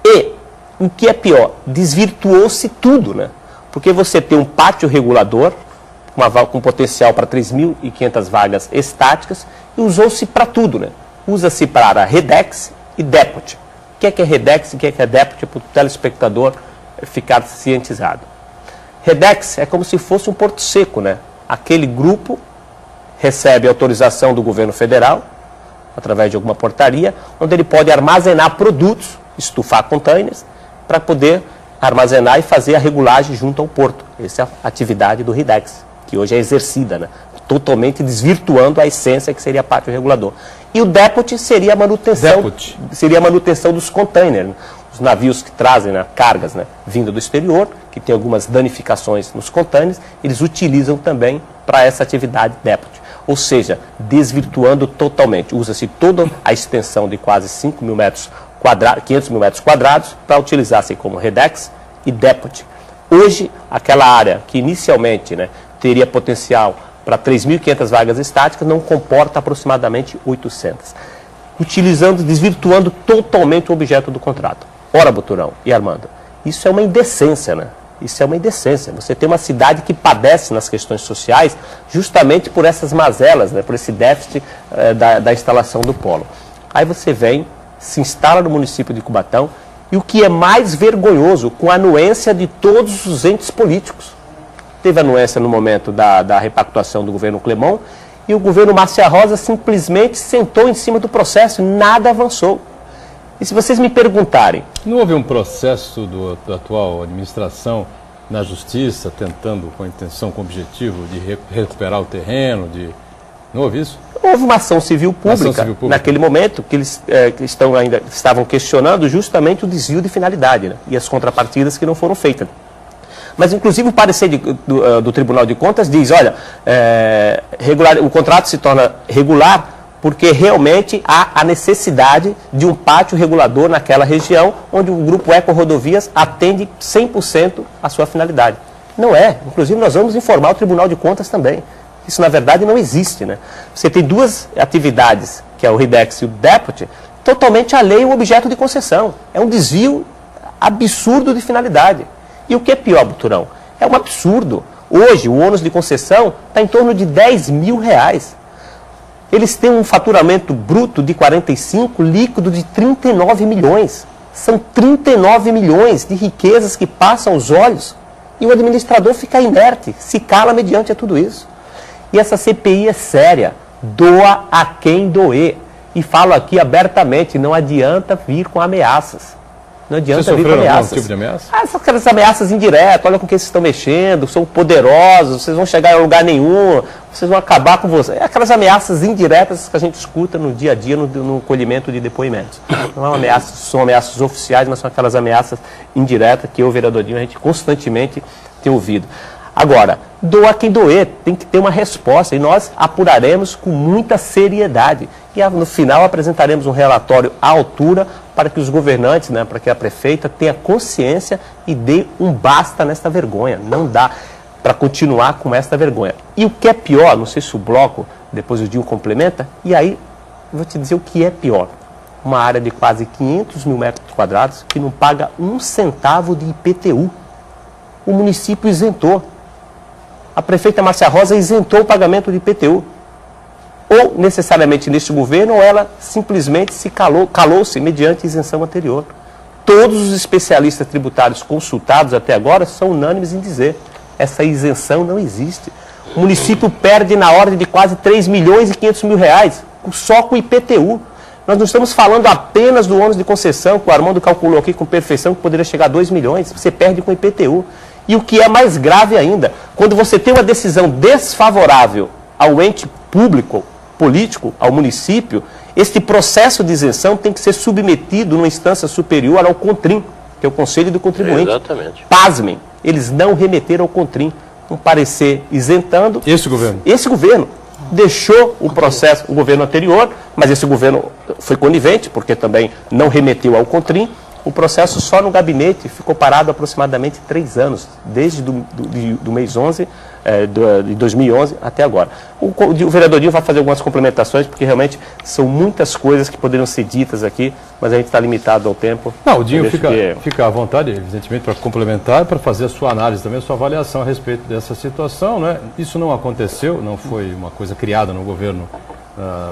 E, o que é pior, desvirtuou-se tudo, né? Porque você tem um pátio regulador, com potencial para 3.500 vagas estáticas, e usou-se para tudo, né? Usa-se para Redex e Depot. O que é Redex e o que é Depot, para o telespectador ficar cientizado. Redex é como se fosse um porto seco, né? Aquele grupo recebe autorização do governo federal, através de alguma portaria, onde ele pode armazenar produtos, estufar containers, para poder armazenar e fazer a regulagem junto ao porto. Essa é a atividade do Redex, que hoje é exercida, né? Totalmente desvirtuando a essência que seria pátio regulador. E o Depot seria a manutenção dos containers, né? Os navios que trazem, né, cargas, né, vindo do exterior, que tem algumas danificações nos containers, eles utilizam também para essa atividade Depot. Ou seja, desvirtuando totalmente. Usa-se toda a extensão de quase 5.000 metros quadrados, 500 mil metros quadrados, para utilizar-se como Redex e Depot. Hoje, aquela área que inicialmente, né, teria potencial para 3.500 vagas estáticas, não comporta aproximadamente 800. Desvirtuando totalmente o objeto do contrato. Ora, Boturão e Armando, isso é uma indecência, né? Isso é uma indecência. Você tem uma cidade que padece nas questões sociais justamente por essas mazelas, né? Por esse déficit da instalação do polo. Aí você vem, se instala no município de Cubatão, e o que é mais vergonhoso, com a anuência de todos os entes políticos. Teve anuência no momento da repactuação do governo Clemon, e o governo Márcia Rosa simplesmente sentou em cima do processo, nada avançou. E se vocês me perguntarem... Não houve um processo da atual administração na justiça, tentando com a intenção, com o objetivo de recuperar o terreno, Não houve isso? Houve uma ação civil pública, naquele momento, que eles estavam questionando justamente o desvio de finalidade, né, e as contrapartidas que não foram feitas. Mas, inclusive, o parecer do Tribunal de Contas diz, olha, o contrato se torna regular porque realmente há a necessidade de um pátio regulador naquela região, onde o Grupo Eco Rodovias atende 100% a sua finalidade. Não é. Inclusive, nós vamos informar o Tribunal de Contas também. Isso, na verdade, não existe, né? Você tem duas atividades, que é o Redex e o Depot, totalmente alheio ao objeto de concessão. É um desvio absurdo de finalidade. E o que é pior, Buturão? É um absurdo. Hoje, o ônus de concessão está em torno de R$10 mil. Eles têm um faturamento bruto de 45, líquido de 39 milhões. São 39 milhões de riquezas que passam aos olhos. E o administrador fica inerte, se cala mediante a tudo isso. E essa CPI é séria. Doa a quem doer. E falo aqui abertamente, não adianta vir com ameaças. Não adianta vir com ameaças. Algum tipo de ameaça? Aquelas ameaças indiretas, olha com quem vocês estão mexendo, são poderosos, vocês vão chegar em lugar nenhum, vocês vão acabar com você. É aquelas ameaças indiretas que a gente escuta no dia a dia, no colhimento de depoimentos. Não é uma ameaça, são ameaças oficiais, mas são aquelas ameaças indiretas que eu, vereador Dinho, a gente constantemente tem ouvido. Agora, doa quem doer, tem que ter uma resposta, e nós apuraremos com muita seriedade. E no final apresentaremos um relatório à altura para que os governantes, né, para que a prefeita tenha consciência e dê um basta nesta vergonha. Não dá. para continuar com esta vergonha. E o que é pior, não sei se o bloco, depois o Dinho complementa, e aí vou te dizer o que é pior. Uma área de quase 500 mil metros quadrados que não paga 1 centavo de IPTU. O município isentou. A prefeita Márcia Rosa isentou o pagamento de IPTU. Ou necessariamente neste governo, ou ela simplesmente se calou-se mediante isenção anterior. Todos os especialistas tributários consultados até agora são unânimes em dizer: essa isenção não existe. O município perde na ordem de quase 3 milhões e 500 mil reais, só com o IPTU. Nós não estamos falando apenas do ônus de concessão, que o Armando calculou aqui com perfeição, que poderia chegar a 2 milhões, você perde com o IPTU. E o que é mais grave ainda, quando você tem uma decisão desfavorável ao ente público, político, ao município, este processo de isenção tem que ser submetido numa instância superior ao CONTRIM, que é o Conselho do Contribuinte. Exatamente. Pasmem, eles não remeteram ao CONTRIM um parecer isentando. Esse governo? Esse governo deixou o processo, o governo anterior, mas esse governo foi conivente, porque também não remeteu ao CONTRIM. O processo só no gabinete ficou parado aproximadamente 3 anos, desde do mês 11 de 2011 até agora. O vereador Dinho vai fazer algumas complementações, porque realmente são muitas coisas que poderiam ser ditas aqui, mas a gente está limitado ao tempo. Não, o Dinho fica à vontade, evidentemente, para complementar, para fazer a sua análise também, a sua avaliação a respeito dessa situação, né? Isso não aconteceu, não foi uma coisa criada no governo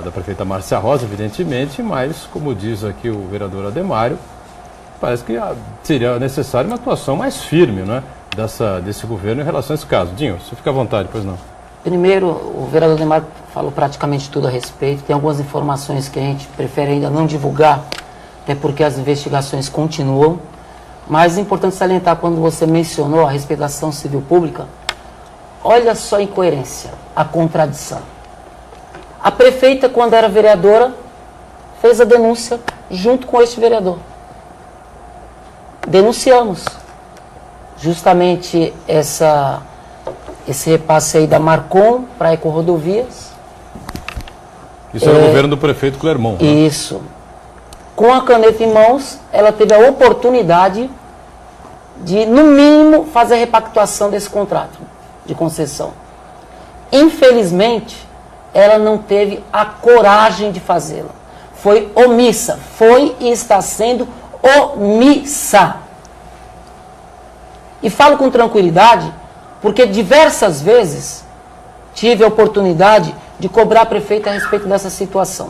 da prefeita Márcia Rosa, evidentemente, mas, como diz aqui o vereador Ademário, parece que seria necessária uma atuação mais firme, né, desse governo em relação a esse caso. Dinho, você fica à vontade, pois não. Primeiro, o vereador Ademário falou praticamente tudo a respeito. Tem algumas informações que a gente prefere ainda não divulgar, até porque as investigações continuam. Mas é importante salientar, quando você mencionou a respeito da ação civil pública, olha só a incoerência, a contradição. A prefeita, quando era vereadora, fez a denúncia junto com este vereador. Denunciamos justamente esse repasse aí da Marcon para a Ecorodovias. Isso era o governo do prefeito Clermont. Né? Isso. Com a caneta em mãos, ela teve a oportunidade de, no mínimo, fazer a repactuação desse contrato de concessão. Infelizmente, ela não teve a coragem de fazê-la. Foi omissa. Foi e está sendo omissa. E falo com tranquilidade, porque diversas vezes tive a oportunidade de cobrar a prefeita a respeito dessa situação.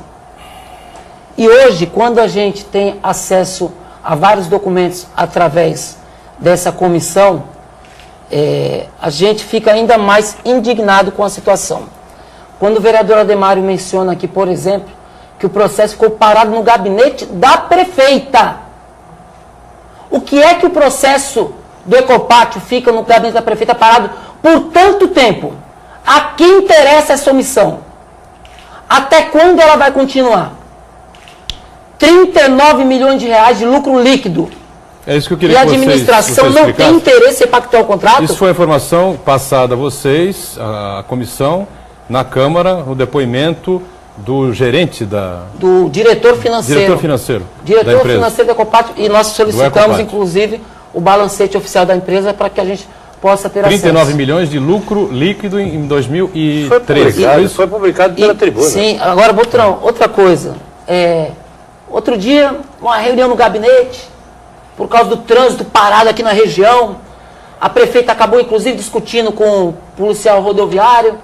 E hoje, quando a gente tem acesso a vários documentos através dessa comissão, a gente fica ainda mais indignado com a situação. Quando o vereador Ademário menciona aqui, por exemplo, que o processo ficou parado no gabinete da prefeita. O que é que o processo do Ecopátio fica no gabinete da prefeita parado por tanto tempo? A quem interessa essa omissão? Até quando ela vai continuar? 39 milhões de reais de lucro líquido. É isso que eu queria que vocês. E a administração não tem interesse em pactuar o contrato? Isso foi a informação passada a vocês, a comissão, na Câmara, o depoimento do gerente do diretor financeiro. Diretor financeiro. Diretor financeiro da Ecopátio. E nós solicitamos, inclusive, o balancete oficial da empresa para que a gente possa ter 39 acesso. milhões de lucro líquido em 2013. Foi publicado pela tribuna. Sim, agora, Botrão, outra coisa. Outro dia, uma reunião no gabinete, por causa do trânsito parado aqui na região. A prefeita acabou, inclusive, discutindo com o policial rodoviário,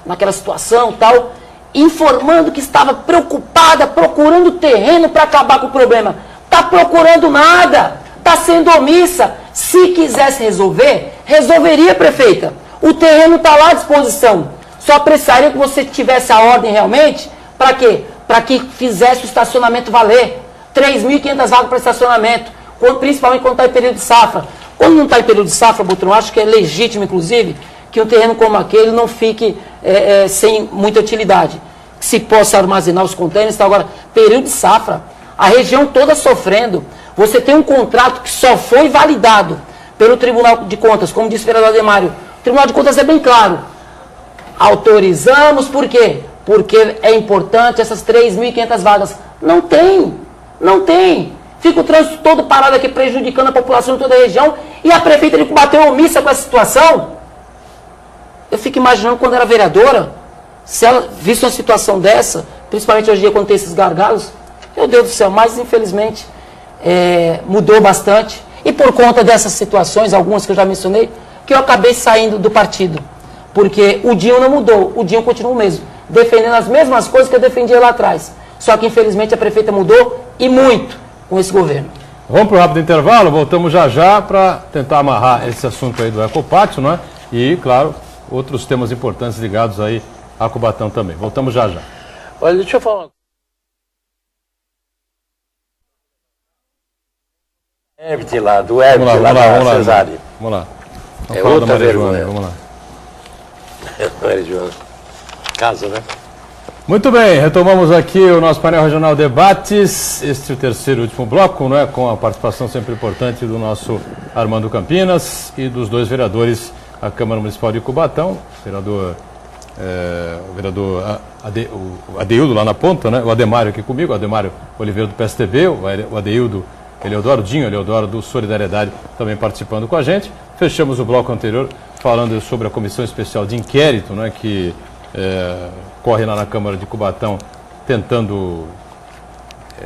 naquela situação e tal, informando que estava preocupada, procurando terreno para acabar com o problema. Está procurando nada, está sendo omissa. Se quisesse resolver, resolveria, prefeita. O terreno está lá à disposição. Só precisaria que você tivesse a ordem realmente, para quê? Para que fizesse o estacionamento valer. 3.500 vagas para estacionamento, principalmente quando está em período de safra. Quando não está em período de safra, Botrão, acho que é legítimo, inclusive, que um terreno como aquele não fique sem muita utilidade. Que se possa armazenar os contêineres. Então, agora, período de safra, a região toda sofrendo. Você tem um contrato que só foi validado pelo Tribunal de Contas, como disse o vereador Ademário. O Tribunal de Contas é bem claro. Autorizamos, por quê? Porque é importante essas 3.500 vagas. Não tem, não tem. Fica o trânsito todo parado aqui, prejudicando a população de toda a região, e a prefeita de Cubatão é omissa com essa situação. eu fico imaginando quando era vereadora, se ela visse uma situação dessa, principalmente hoje em dia quando tem esses gargalos, meu Deus do céu, mas infelizmente mudou bastante. E por conta dessas situações, algumas que eu já mencionei, que eu acabei saindo do partido. Porque o Dinho não mudou, o Dinho continua o mesmo, defendendo as mesmas coisas que eu defendia lá atrás. Só que infelizmente a prefeita mudou e muito com esse governo. Vamos para o rápido intervalo, voltamos já já para tentar amarrar esse assunto aí do Ecopátio, não é? E, claro, outros temas importantes ligados aí a Cubatão também. Voltamos já já. Olha, deixa eu falar. Herbert lá, do Herbert lá da Cesário. Vamos lá. É outra vergonha. Vamos lá. Maria Joana. Casa, né? Muito bem, retomamos aqui o nosso painel regional Debates, este é o terceiro e último bloco, não é? Com a participação sempre importante do nosso Armando Campinas e dos dois vereadores da Câmara Municipal de Cubatão, o vereador Adeildo lá na ponta, né? O Ademário aqui comigo, o Ademário Oliveira do PSTB, o Adeildo Eleodoro Dinho, Eleodoro do Solidariedade também participando com a gente. Fechamos o bloco anterior falando sobre a Comissão Especial de Inquérito, né? Que corre lá na Câmara de Cubatão tentando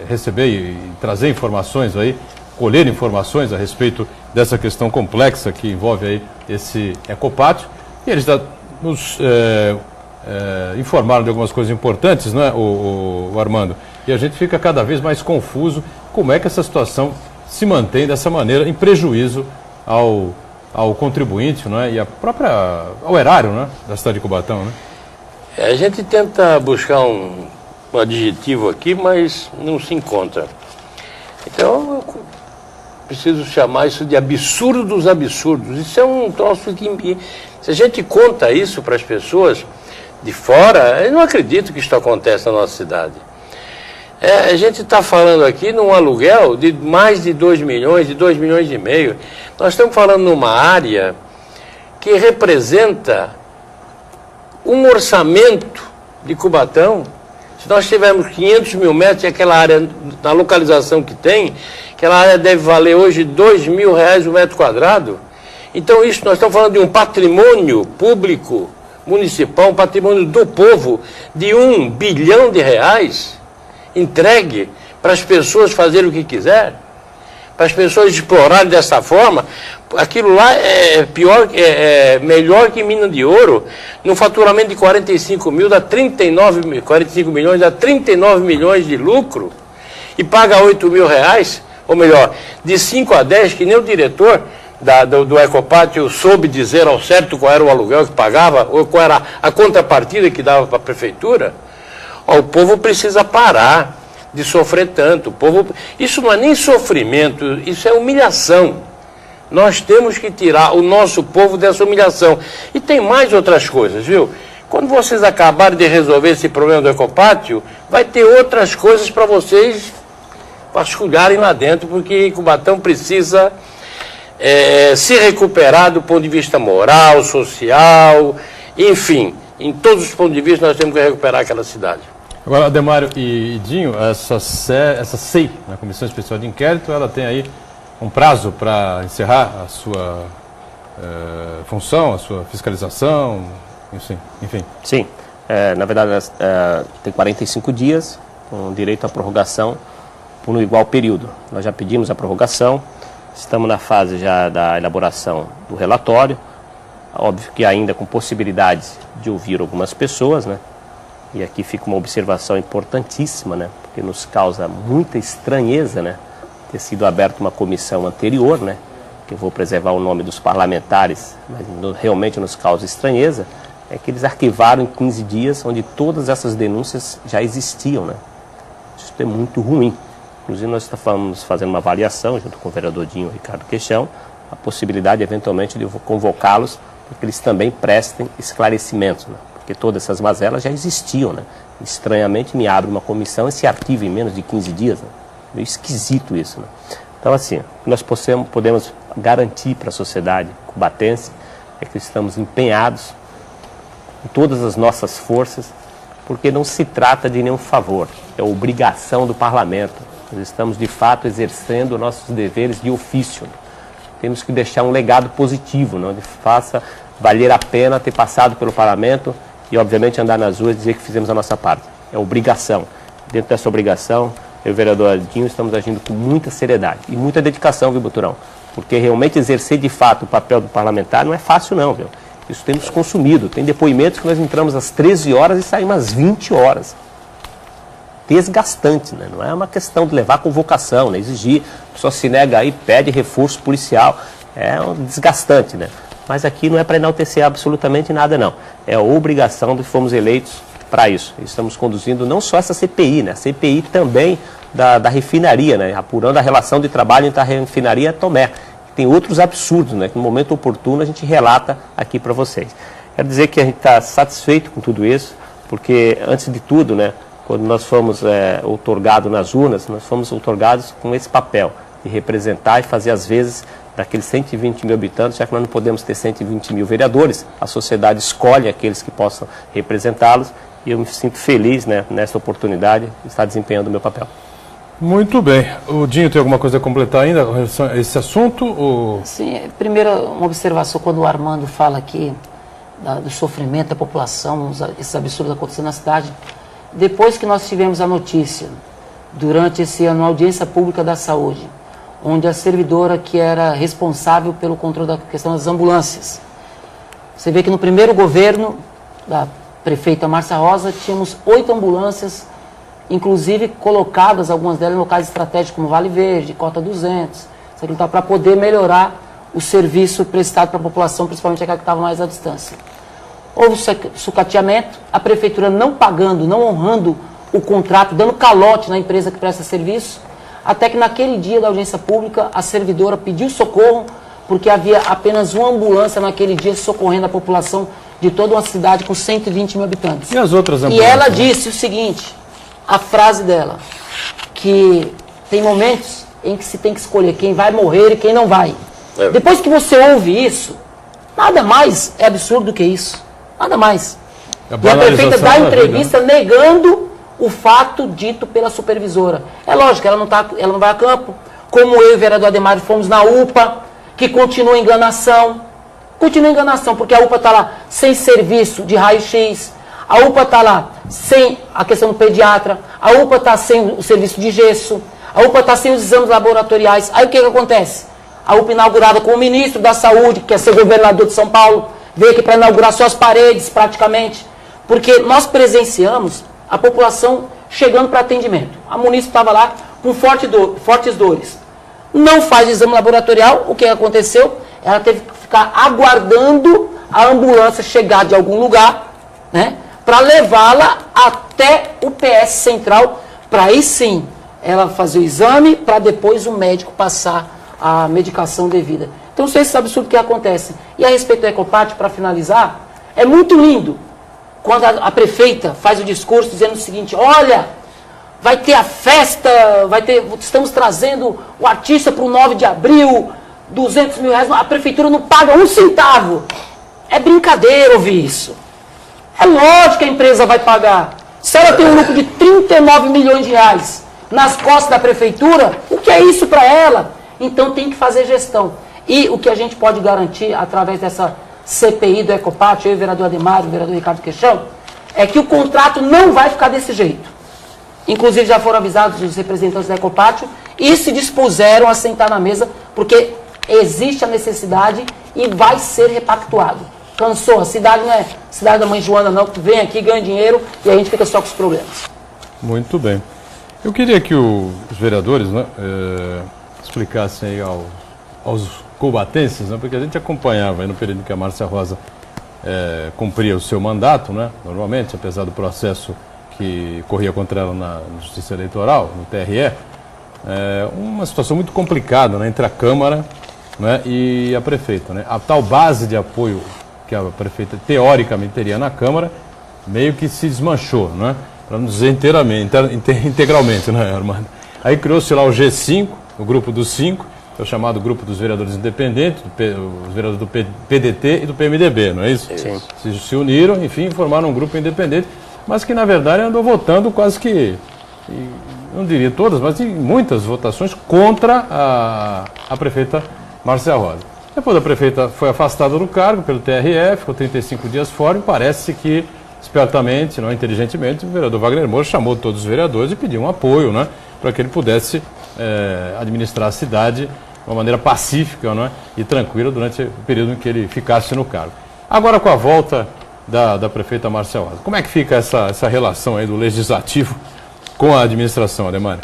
receber e trazer informações aí, colher informações a respeito dessa questão complexa que envolve aí esse Ecopátio. E eles nos informaram de algumas coisas importantes, não é, o Armando? E a gente fica cada vez mais confuso como é que essa situação se mantém dessa maneira, em prejuízo ao contribuinte, não é? E ao erário, né, da cidade de Cubatão, né? A gente tenta buscar um adjetivo aqui, mas não se encontra. Então, eu preciso chamar isso de absurdo dos absurdos. Isso é um troço que, se a gente conta isso para as pessoas de fora, eu não acredito que isso acontece na nossa cidade. A gente está falando aqui num aluguel de mais de 2 milhões, de 2 milhões e meio. Nós estamos falando numa área que representa um orçamento de Cubatão. Se nós tivermos 500 mil metros, e aquela área, na localização que tem, aquela área deve valer hoje R$2.000 o metro quadrado. Então isso, nós estamos falando de um patrimônio público municipal, um patrimônio do povo, de R$1 bilhão entregue para as pessoas fazerem o que quiser, para as pessoas explorarem dessa forma. Aquilo lá melhor que mina de ouro. No faturamento de 45 milhões dá 39 milhões de lucro e paga R$8.000, ou melhor, de 5 a 10, que nem o diretor do Ecopátio soube dizer ao certo qual era o aluguel que pagava, ou qual era a contrapartida que dava para a prefeitura. O povo precisa parar de sofrer tanto. Isso não é nem sofrimento, isso é humilhação. Nós temos que tirar o nosso povo dessa humilhação. E tem mais outras coisas, viu? Quando vocês acabarem de resolver esse problema do Ecopátio, vai ter outras coisas para vocês vasculharem lá dentro, porque Cubatão precisa se recuperar do ponto de vista moral, social, enfim, em todos os pontos de vista nós temos que recuperar aquela cidade. Agora, Ademário e Dinho, essa SEI, a Comissão Especial de Inquérito, ela tem aí um prazo para encerrar a sua função, a sua fiscalização, enfim. Sim, na verdade tem 45 dias com direito à prorrogação por um igual período. Nós já pedimos a prorrogação, estamos na fase já da elaboração do relatório, óbvio que ainda com possibilidades de ouvir algumas pessoas, né? E aqui fica uma observação importantíssima, né? Porque nos causa muita estranheza, né? Ter sido aberta uma comissão anterior, né? Que eu vou preservar o nome dos parlamentares, mas realmente nos causa estranheza, é que eles arquivaram em 15 dias, onde todas essas denúncias já existiam, né? Isso é muito ruim. Inclusive nós estamos fazendo uma avaliação, junto com o vereador Dinho e o Ricardo Queixão, a possibilidade eventualmente de convocá-los para que eles também prestem esclarecimentos, né? Porque todas essas mazelas já existiam, né? Estranhamente me abre uma comissão e se arquiva em menos de 15 dias, né? Meio esquisito isso, né? Então, assim, nós podemos garantir para a sociedade cubatense é que estamos empenhados em todas as nossas forças, porque não se trata de nenhum favor, é obrigação do parlamento. Nós estamos, de fato, exercendo nossos deveres de ofício. Temos que deixar um legado positivo, não? valer a pena ter passado pelo parlamento e, obviamente, andar nas ruas e dizer que fizemos a nossa parte. É obrigação. Dentro dessa obrigação, eu e o vereador Dinho estamos agindo com muita seriedade e muita dedicação, viu, Boturão? Porque realmente exercer de fato o papel do parlamentar não é fácil não, viu? Isso tem nos consumido. Tem depoimentos que nós entramos às 13 horas e saímos às 20 horas. Desgastante, né? Não é uma questão de levar convocação, né? Exigir, a pessoa se nega aí, pede reforço policial. É um desgastante, né? Mas aqui não é para enaltecer absolutamente nada, não. É a obrigação de que fomos eleitos para isso. Estamos conduzindo não só essa CPI, né? A CPI também da refinaria, né? Apurando a relação de trabalho entre a refinaria e a Tomé. Tem outros absurdos, né? Que no momento oportuno a gente relata aqui para vocês. Quero dizer que a gente está satisfeito com tudo isso, porque antes de tudo, né? Quando nós fomos outorgados nas urnas, nós fomos outorgados com esse papel de representar e fazer as vezes daqueles 120 mil habitantes, já que nós não podemos ter 120 mil vereadores, a sociedade escolhe aqueles que possam representá-los e eu me sinto feliz, né, nessa oportunidade de estar desempenhando o meu papel. Muito bem. O Dinho tem alguma coisa a completar ainda com relação a esse assunto? Ou... Sim, primeiro uma observação, quando o Armando fala aqui do sofrimento da população, esses absurdos acontecendo na cidade, depois que nós tivemos a notícia, durante esse ano, a audiência pública da saúde, onde a servidora que era responsável pelo controle da questão das ambulâncias, você vê que no primeiro governo da prefeita Márcia Rosa, tínhamos 8 ambulâncias, inclusive colocadas, algumas delas em locais estratégicos como Vale Verde, Cota 200, para poder melhorar o serviço prestado para a população, principalmente aquela que estava mais à distância. Houve sucateamento, a prefeitura não pagando, não honrando o contrato, dando calote na empresa que presta serviço, até que naquele dia da audiência pública, a servidora pediu socorro, porque havia apenas uma ambulância naquele dia socorrendo a população de toda uma cidade com 120 mil habitantes. E as outras ambulâncias? E ela disse o seguinte, a frase dela, que tem momentos em que se tem que escolher quem vai morrer e quem não vai. Depois que você ouve isso, nada mais é absurdo do que isso. Nada mais. E a prefeita dá entrevista negando o fato dito pela supervisora. É lógico, ela não vai a campo. Como eu e o vereador Ademar fomos na UPA, que continua a enganação. Continua a enganação, porque a UPA está lá sem serviço de raio-x, a UPA está lá sem a questão do pediatra, a UPA está sem o serviço de gesso, a UPA está sem os exames laboratoriais. Aí o que acontece? A UPA inaugurada com o ministro da Saúde, que quer ser governador de São Paulo, veio aqui para inaugurar só as paredes, praticamente, porque nós presenciamos a população chegando para atendimento. A munícipe estava lá com fortes dores. Não faz exame laboratorial, o que aconteceu? Ela teve que ficar aguardando a ambulância chegar de algum lugar, né, para levá-la até o PS Central, para aí sim ela fazer o exame, para depois o médico passar a medicação devida. Então, são esses absurdos que acontecem. E a respeito do Ecopatio, para finalizar, é muito lindo quando a prefeita faz o discurso dizendo o seguinte, olha, vai ter a festa, estamos trazendo o artista para o 9 de abril, 200 mil reais, a prefeitura não paga um centavo. É brincadeira ouvir isso. É lógico que a empresa vai pagar. Se ela tem um lucro de 39 milhões de reais nas costas da prefeitura, o que é isso para ela? Então tem que fazer gestão. E o que a gente pode garantir através dessa CPI do Ecopatio, eu e o vereador Ademar, o vereador Ricardo Queixão, é que o contrato não vai ficar desse jeito. Inclusive já foram avisados os representantes do Ecopatio e se dispuseram a sentar na mesa, porque existe a necessidade e vai ser repactuado. Cansou, a cidade não é cidade da mãe Joana não, que vem aqui, ganha dinheiro e a gente fica só com os problemas. Muito bem. Eu queria que os vereadores, né, explicassem aí aos cubatenses, né, porque a gente acompanhava aí no período que a Márcia Rosa cumpria o seu mandato, né, normalmente, apesar do processo que corria contra ela na Justiça Eleitoral, no TRE, uma situação muito complicada, né, entre a Câmara, né, e a prefeita. Né? A tal base de apoio que a prefeita teoricamente teria na Câmara, meio que se desmanchou, né? Para não dizer integralmente, né, Armando? Aí criou-se lá o G5, o grupo dos 5, que é o chamado grupo dos vereadores independentes, os vereadores do PDT e do PMDB, não é isso? Sim. Se uniram, enfim, formaram um grupo independente, mas que na verdade andou votando quase que, não diria todas, mas em muitas votações contra a prefeita Márcia Rosa. Depois a prefeita foi afastada do cargo pelo TRE, ficou 35 dias fora e parece que, espertamente, não inteligentemente, o vereador Wagner Moura chamou todos os vereadores e pediu um apoio, né, para que ele pudesse administrar a cidade de uma maneira pacífica, né, e tranquila durante o período em que ele ficasse no cargo. Agora, com a volta da prefeita Márcia Rosa, como é que fica essa relação aí do Legislativo com a administração, Ademar?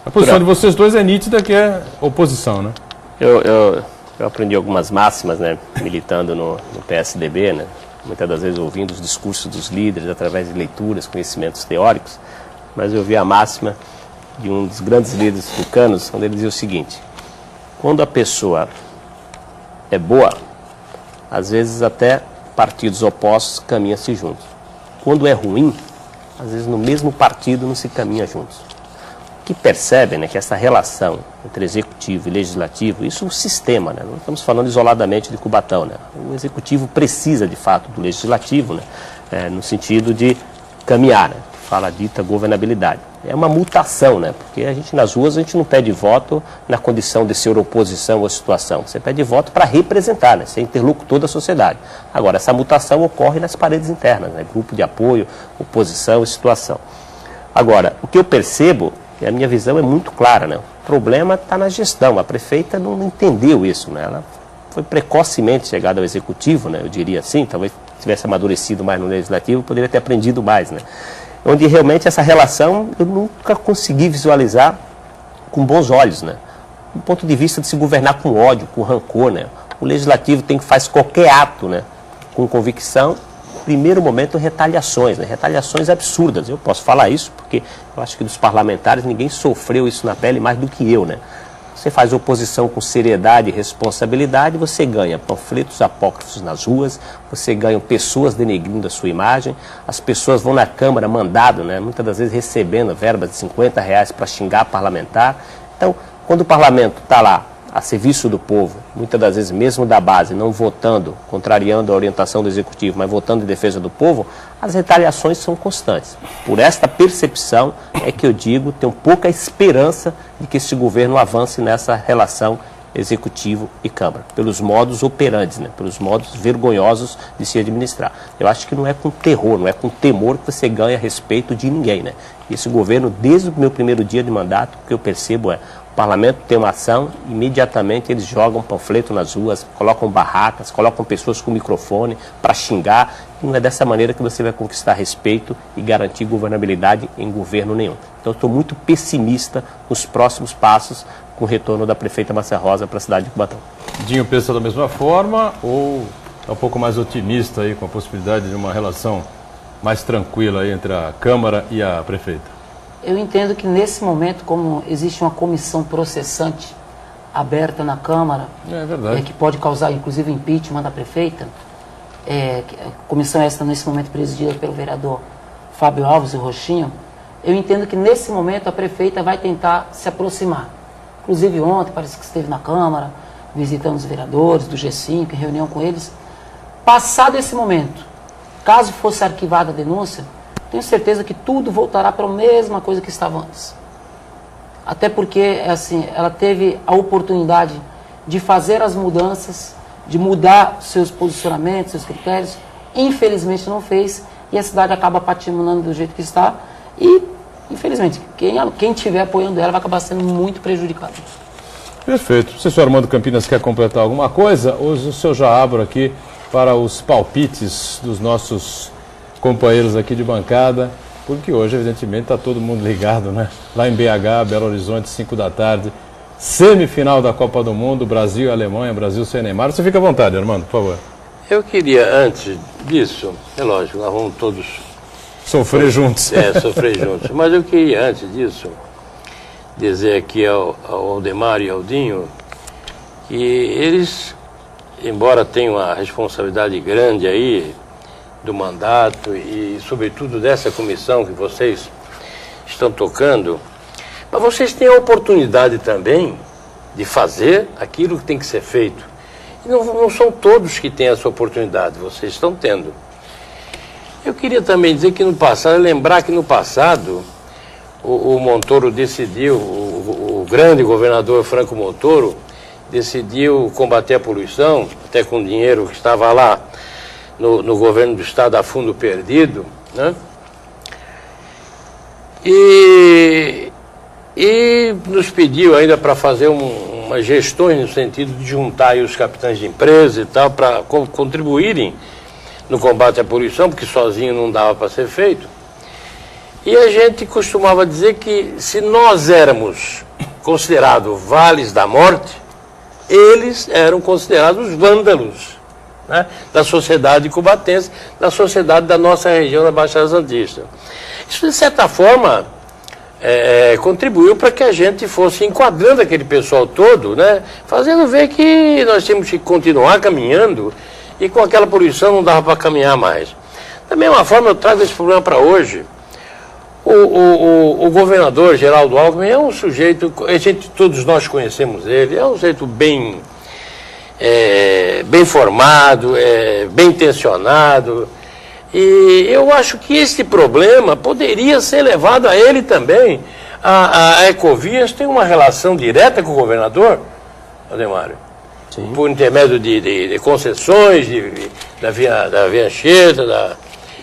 A posição de vocês dois é nítida, que é oposição, né? Eu aprendi algumas máximas, né, militando no PSDB, né, muitas das vezes ouvindo os discursos dos líderes através de leituras, conhecimentos teóricos, mas eu vi a máxima de um dos grandes líderes tucanos, onde ele dizia o seguinte: quando a pessoa é boa, às vezes até partidos opostos caminham-se juntos. Quando é ruim, às vezes no mesmo partido não se caminha juntos. Que percebem, né, que essa relação entre executivo e legislativo, isso é um sistema, né? Não estamos falando isoladamente de Cubatão, né? O executivo precisa de fato do legislativo, né, no sentido de caminhar, né, que fala a dita governabilidade. É uma mutação, né? Porque a gente nas ruas a gente não pede voto na condição de ser oposição ou situação. Você pede voto para representar, né, ser interlocutor da sociedade. Agora, essa mutação ocorre nas paredes internas, né? Grupo de apoio, oposição e situação. Agora, o que eu percebo, e a minha visão é muito clara, né? O problema está na gestão. A prefeita não entendeu isso, né? Ela foi precocemente chegada ao executivo, né? Eu diria assim, talvez tivesse amadurecido mais no legislativo, poderia ter aprendido mais, né? Onde realmente essa relação eu nunca consegui visualizar com bons olhos, né? Do ponto de vista de se governar com ódio, com rancor, né? O legislativo faz qualquer ato, né, com convicção. Primeiro momento, retaliações, né? Retaliações absurdas. Eu posso falar isso porque eu acho que dos parlamentares ninguém sofreu isso na pele mais do que eu, né? Você faz oposição com seriedade e responsabilidade, você ganha panfletos apócrifos nas ruas, você ganha pessoas denegrindo a sua imagem, as pessoas vão na Câmara mandado, né, muitas das vezes recebendo verbas de R$50 para xingar parlamentar. Então, quando o parlamento está lá a serviço do povo, muitas das vezes mesmo da base, não votando, contrariando a orientação do Executivo, mas votando em defesa do povo, as retaliações são constantes. Por esta percepção é que eu digo, tenho pouca esperança de que esse governo avance nessa relação Executivo e Câmara, pelos modos operantes, né, pelos modos vergonhosos de se administrar. Eu acho que não é com terror, não é com temor que você ganha respeito de ninguém, né? Esse governo, desde o meu primeiro dia de mandato, o que eu percebo é: o parlamento tem uma ação, imediatamente eles jogam panfleto nas ruas, colocam barracas, colocam pessoas com microfone para xingar. E não é dessa maneira que você vai conquistar respeito e garantir governabilidade em governo nenhum. Então eu estou muito pessimista nos próximos passos com o retorno da prefeita Márcia Rosa para a cidade de Cubatão. Dinho pensa da mesma forma ou é um pouco mais otimista aí com a possibilidade de uma relação mais tranquila aí entre a Câmara e a prefeita? Eu entendo que nesse momento, como existe uma comissão processante aberta na Câmara, que pode causar inclusive impeachment da prefeita, a comissão essa nesse momento presidida pelo vereador Fábio Alves e Rochinho, eu entendo que nesse momento a prefeita vai tentar se aproximar. Inclusive ontem parece que esteve na Câmara, visitando os vereadores do G5, em reunião com eles. Passado esse momento, caso fosse arquivada a denúncia, tenho certeza que tudo voltará para a mesma coisa que estava antes. Até porque, assim, ela teve a oportunidade de fazer as mudanças, de mudar seus posicionamentos, seus critérios. Infelizmente não fez e a cidade acaba patinando do jeito que está. E, infelizmente, quem estiver apoiando ela vai acabar sendo muito prejudicado. Perfeito. O senhor Armando Campinas quer completar alguma coisa? Hoje o senhor já abre aqui para os palpites dos nossos companheiros aqui de bancada, porque hoje, evidentemente, está todo mundo ligado, né? Lá em BH, Belo Horizonte, 5 da tarde, semifinal da Copa do Mundo, Brasil e Alemanha, Brasil sem Neymar. Você fica à vontade, Armando, por favor. Eu queria, antes disso, é lógico, nós vamos todos sofrer juntos. Sofrer juntos. Mas eu queria, antes disso, dizer aqui ao Aldemar e ao Dinho que eles, embora tenham uma responsabilidade grande aí do mandato e, sobretudo, dessa comissão que vocês estão tocando, mas vocês têm a oportunidade também de fazer aquilo que tem que ser feito. E não são todos que têm essa oportunidade, vocês estão tendo. Eu queria também dizer que no passado, lembrar que no passado, o Montoro decidiu, o grande governador Franco Montoro, decidiu combater a poluição, até com dinheiro que estava lá no governo do estado a fundo perdido, né? E nos pediu ainda para fazer umas gestões no sentido de juntar aí os capitães de empresa e tal, para contribuírem no combate à poluição, porque sozinho não dava para ser feito. E a gente costumava dizer que se nós éramos considerados vales da morte, eles eram considerados vândalos, né, da sociedade cubatense, da sociedade da nossa região da Baixada Santista. Isso, de certa forma, contribuiu para que a gente fosse enquadrando aquele pessoal todo, né, fazendo ver que nós tínhamos que continuar caminhando e com aquela poluição não dava para caminhar mais. Da mesma forma, eu trago esse problema para hoje. O governador Geraldo Alckmin é um sujeito, todos nós conhecemos ele, é um sujeito bem formado, bem intencionado, e eu acho que esse problema poderia ser levado a ele também. A Ecovias tem uma relação direta com o governador, Ademário, por intermédio de concessões, da Via Anchieta, da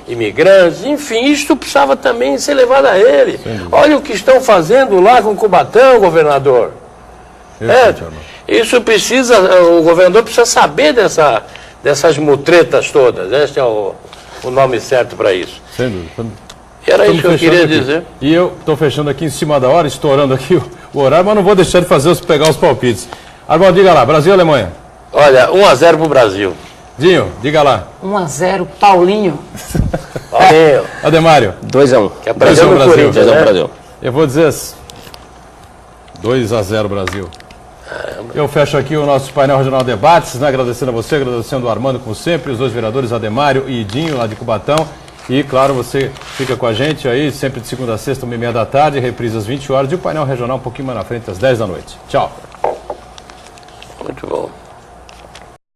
imigrantes, enfim, isso precisava também ser levado a ele. Olha o que estão fazendo lá com Cubatão, governador. Isso precisa, o governador precisa saber dessas mutretas todas. Este é o nome certo para isso. Sem dúvida. Era isso que eu queria dizer. E eu estou fechando aqui em cima da hora, estourando aqui o horário, mas não vou deixar de pegar os palpites. Armando, diga lá, Brasil ou Alemanha? Olha, 1-0 pro Brasil. Dinho, diga lá. 1-0, Paulinho. Paulinho. Ademário. 2-1. Que aprendeu no Corinthians, 2-1 né? Brasil. Eu vou dizer 2-0 Brasil. Eu fecho aqui o nosso painel regional de debates, né? Agradecendo a você, agradecendo o Armando, como sempre, os dois vereadores, Ademário e Dinho, lá de Cubatão. E, claro, você fica com a gente aí, sempre de segunda a sexta, 1h30 da tarde, reprise às 20 horas, e o painel regional um pouquinho mais na frente, às 10 da noite. Tchau. Muito bom.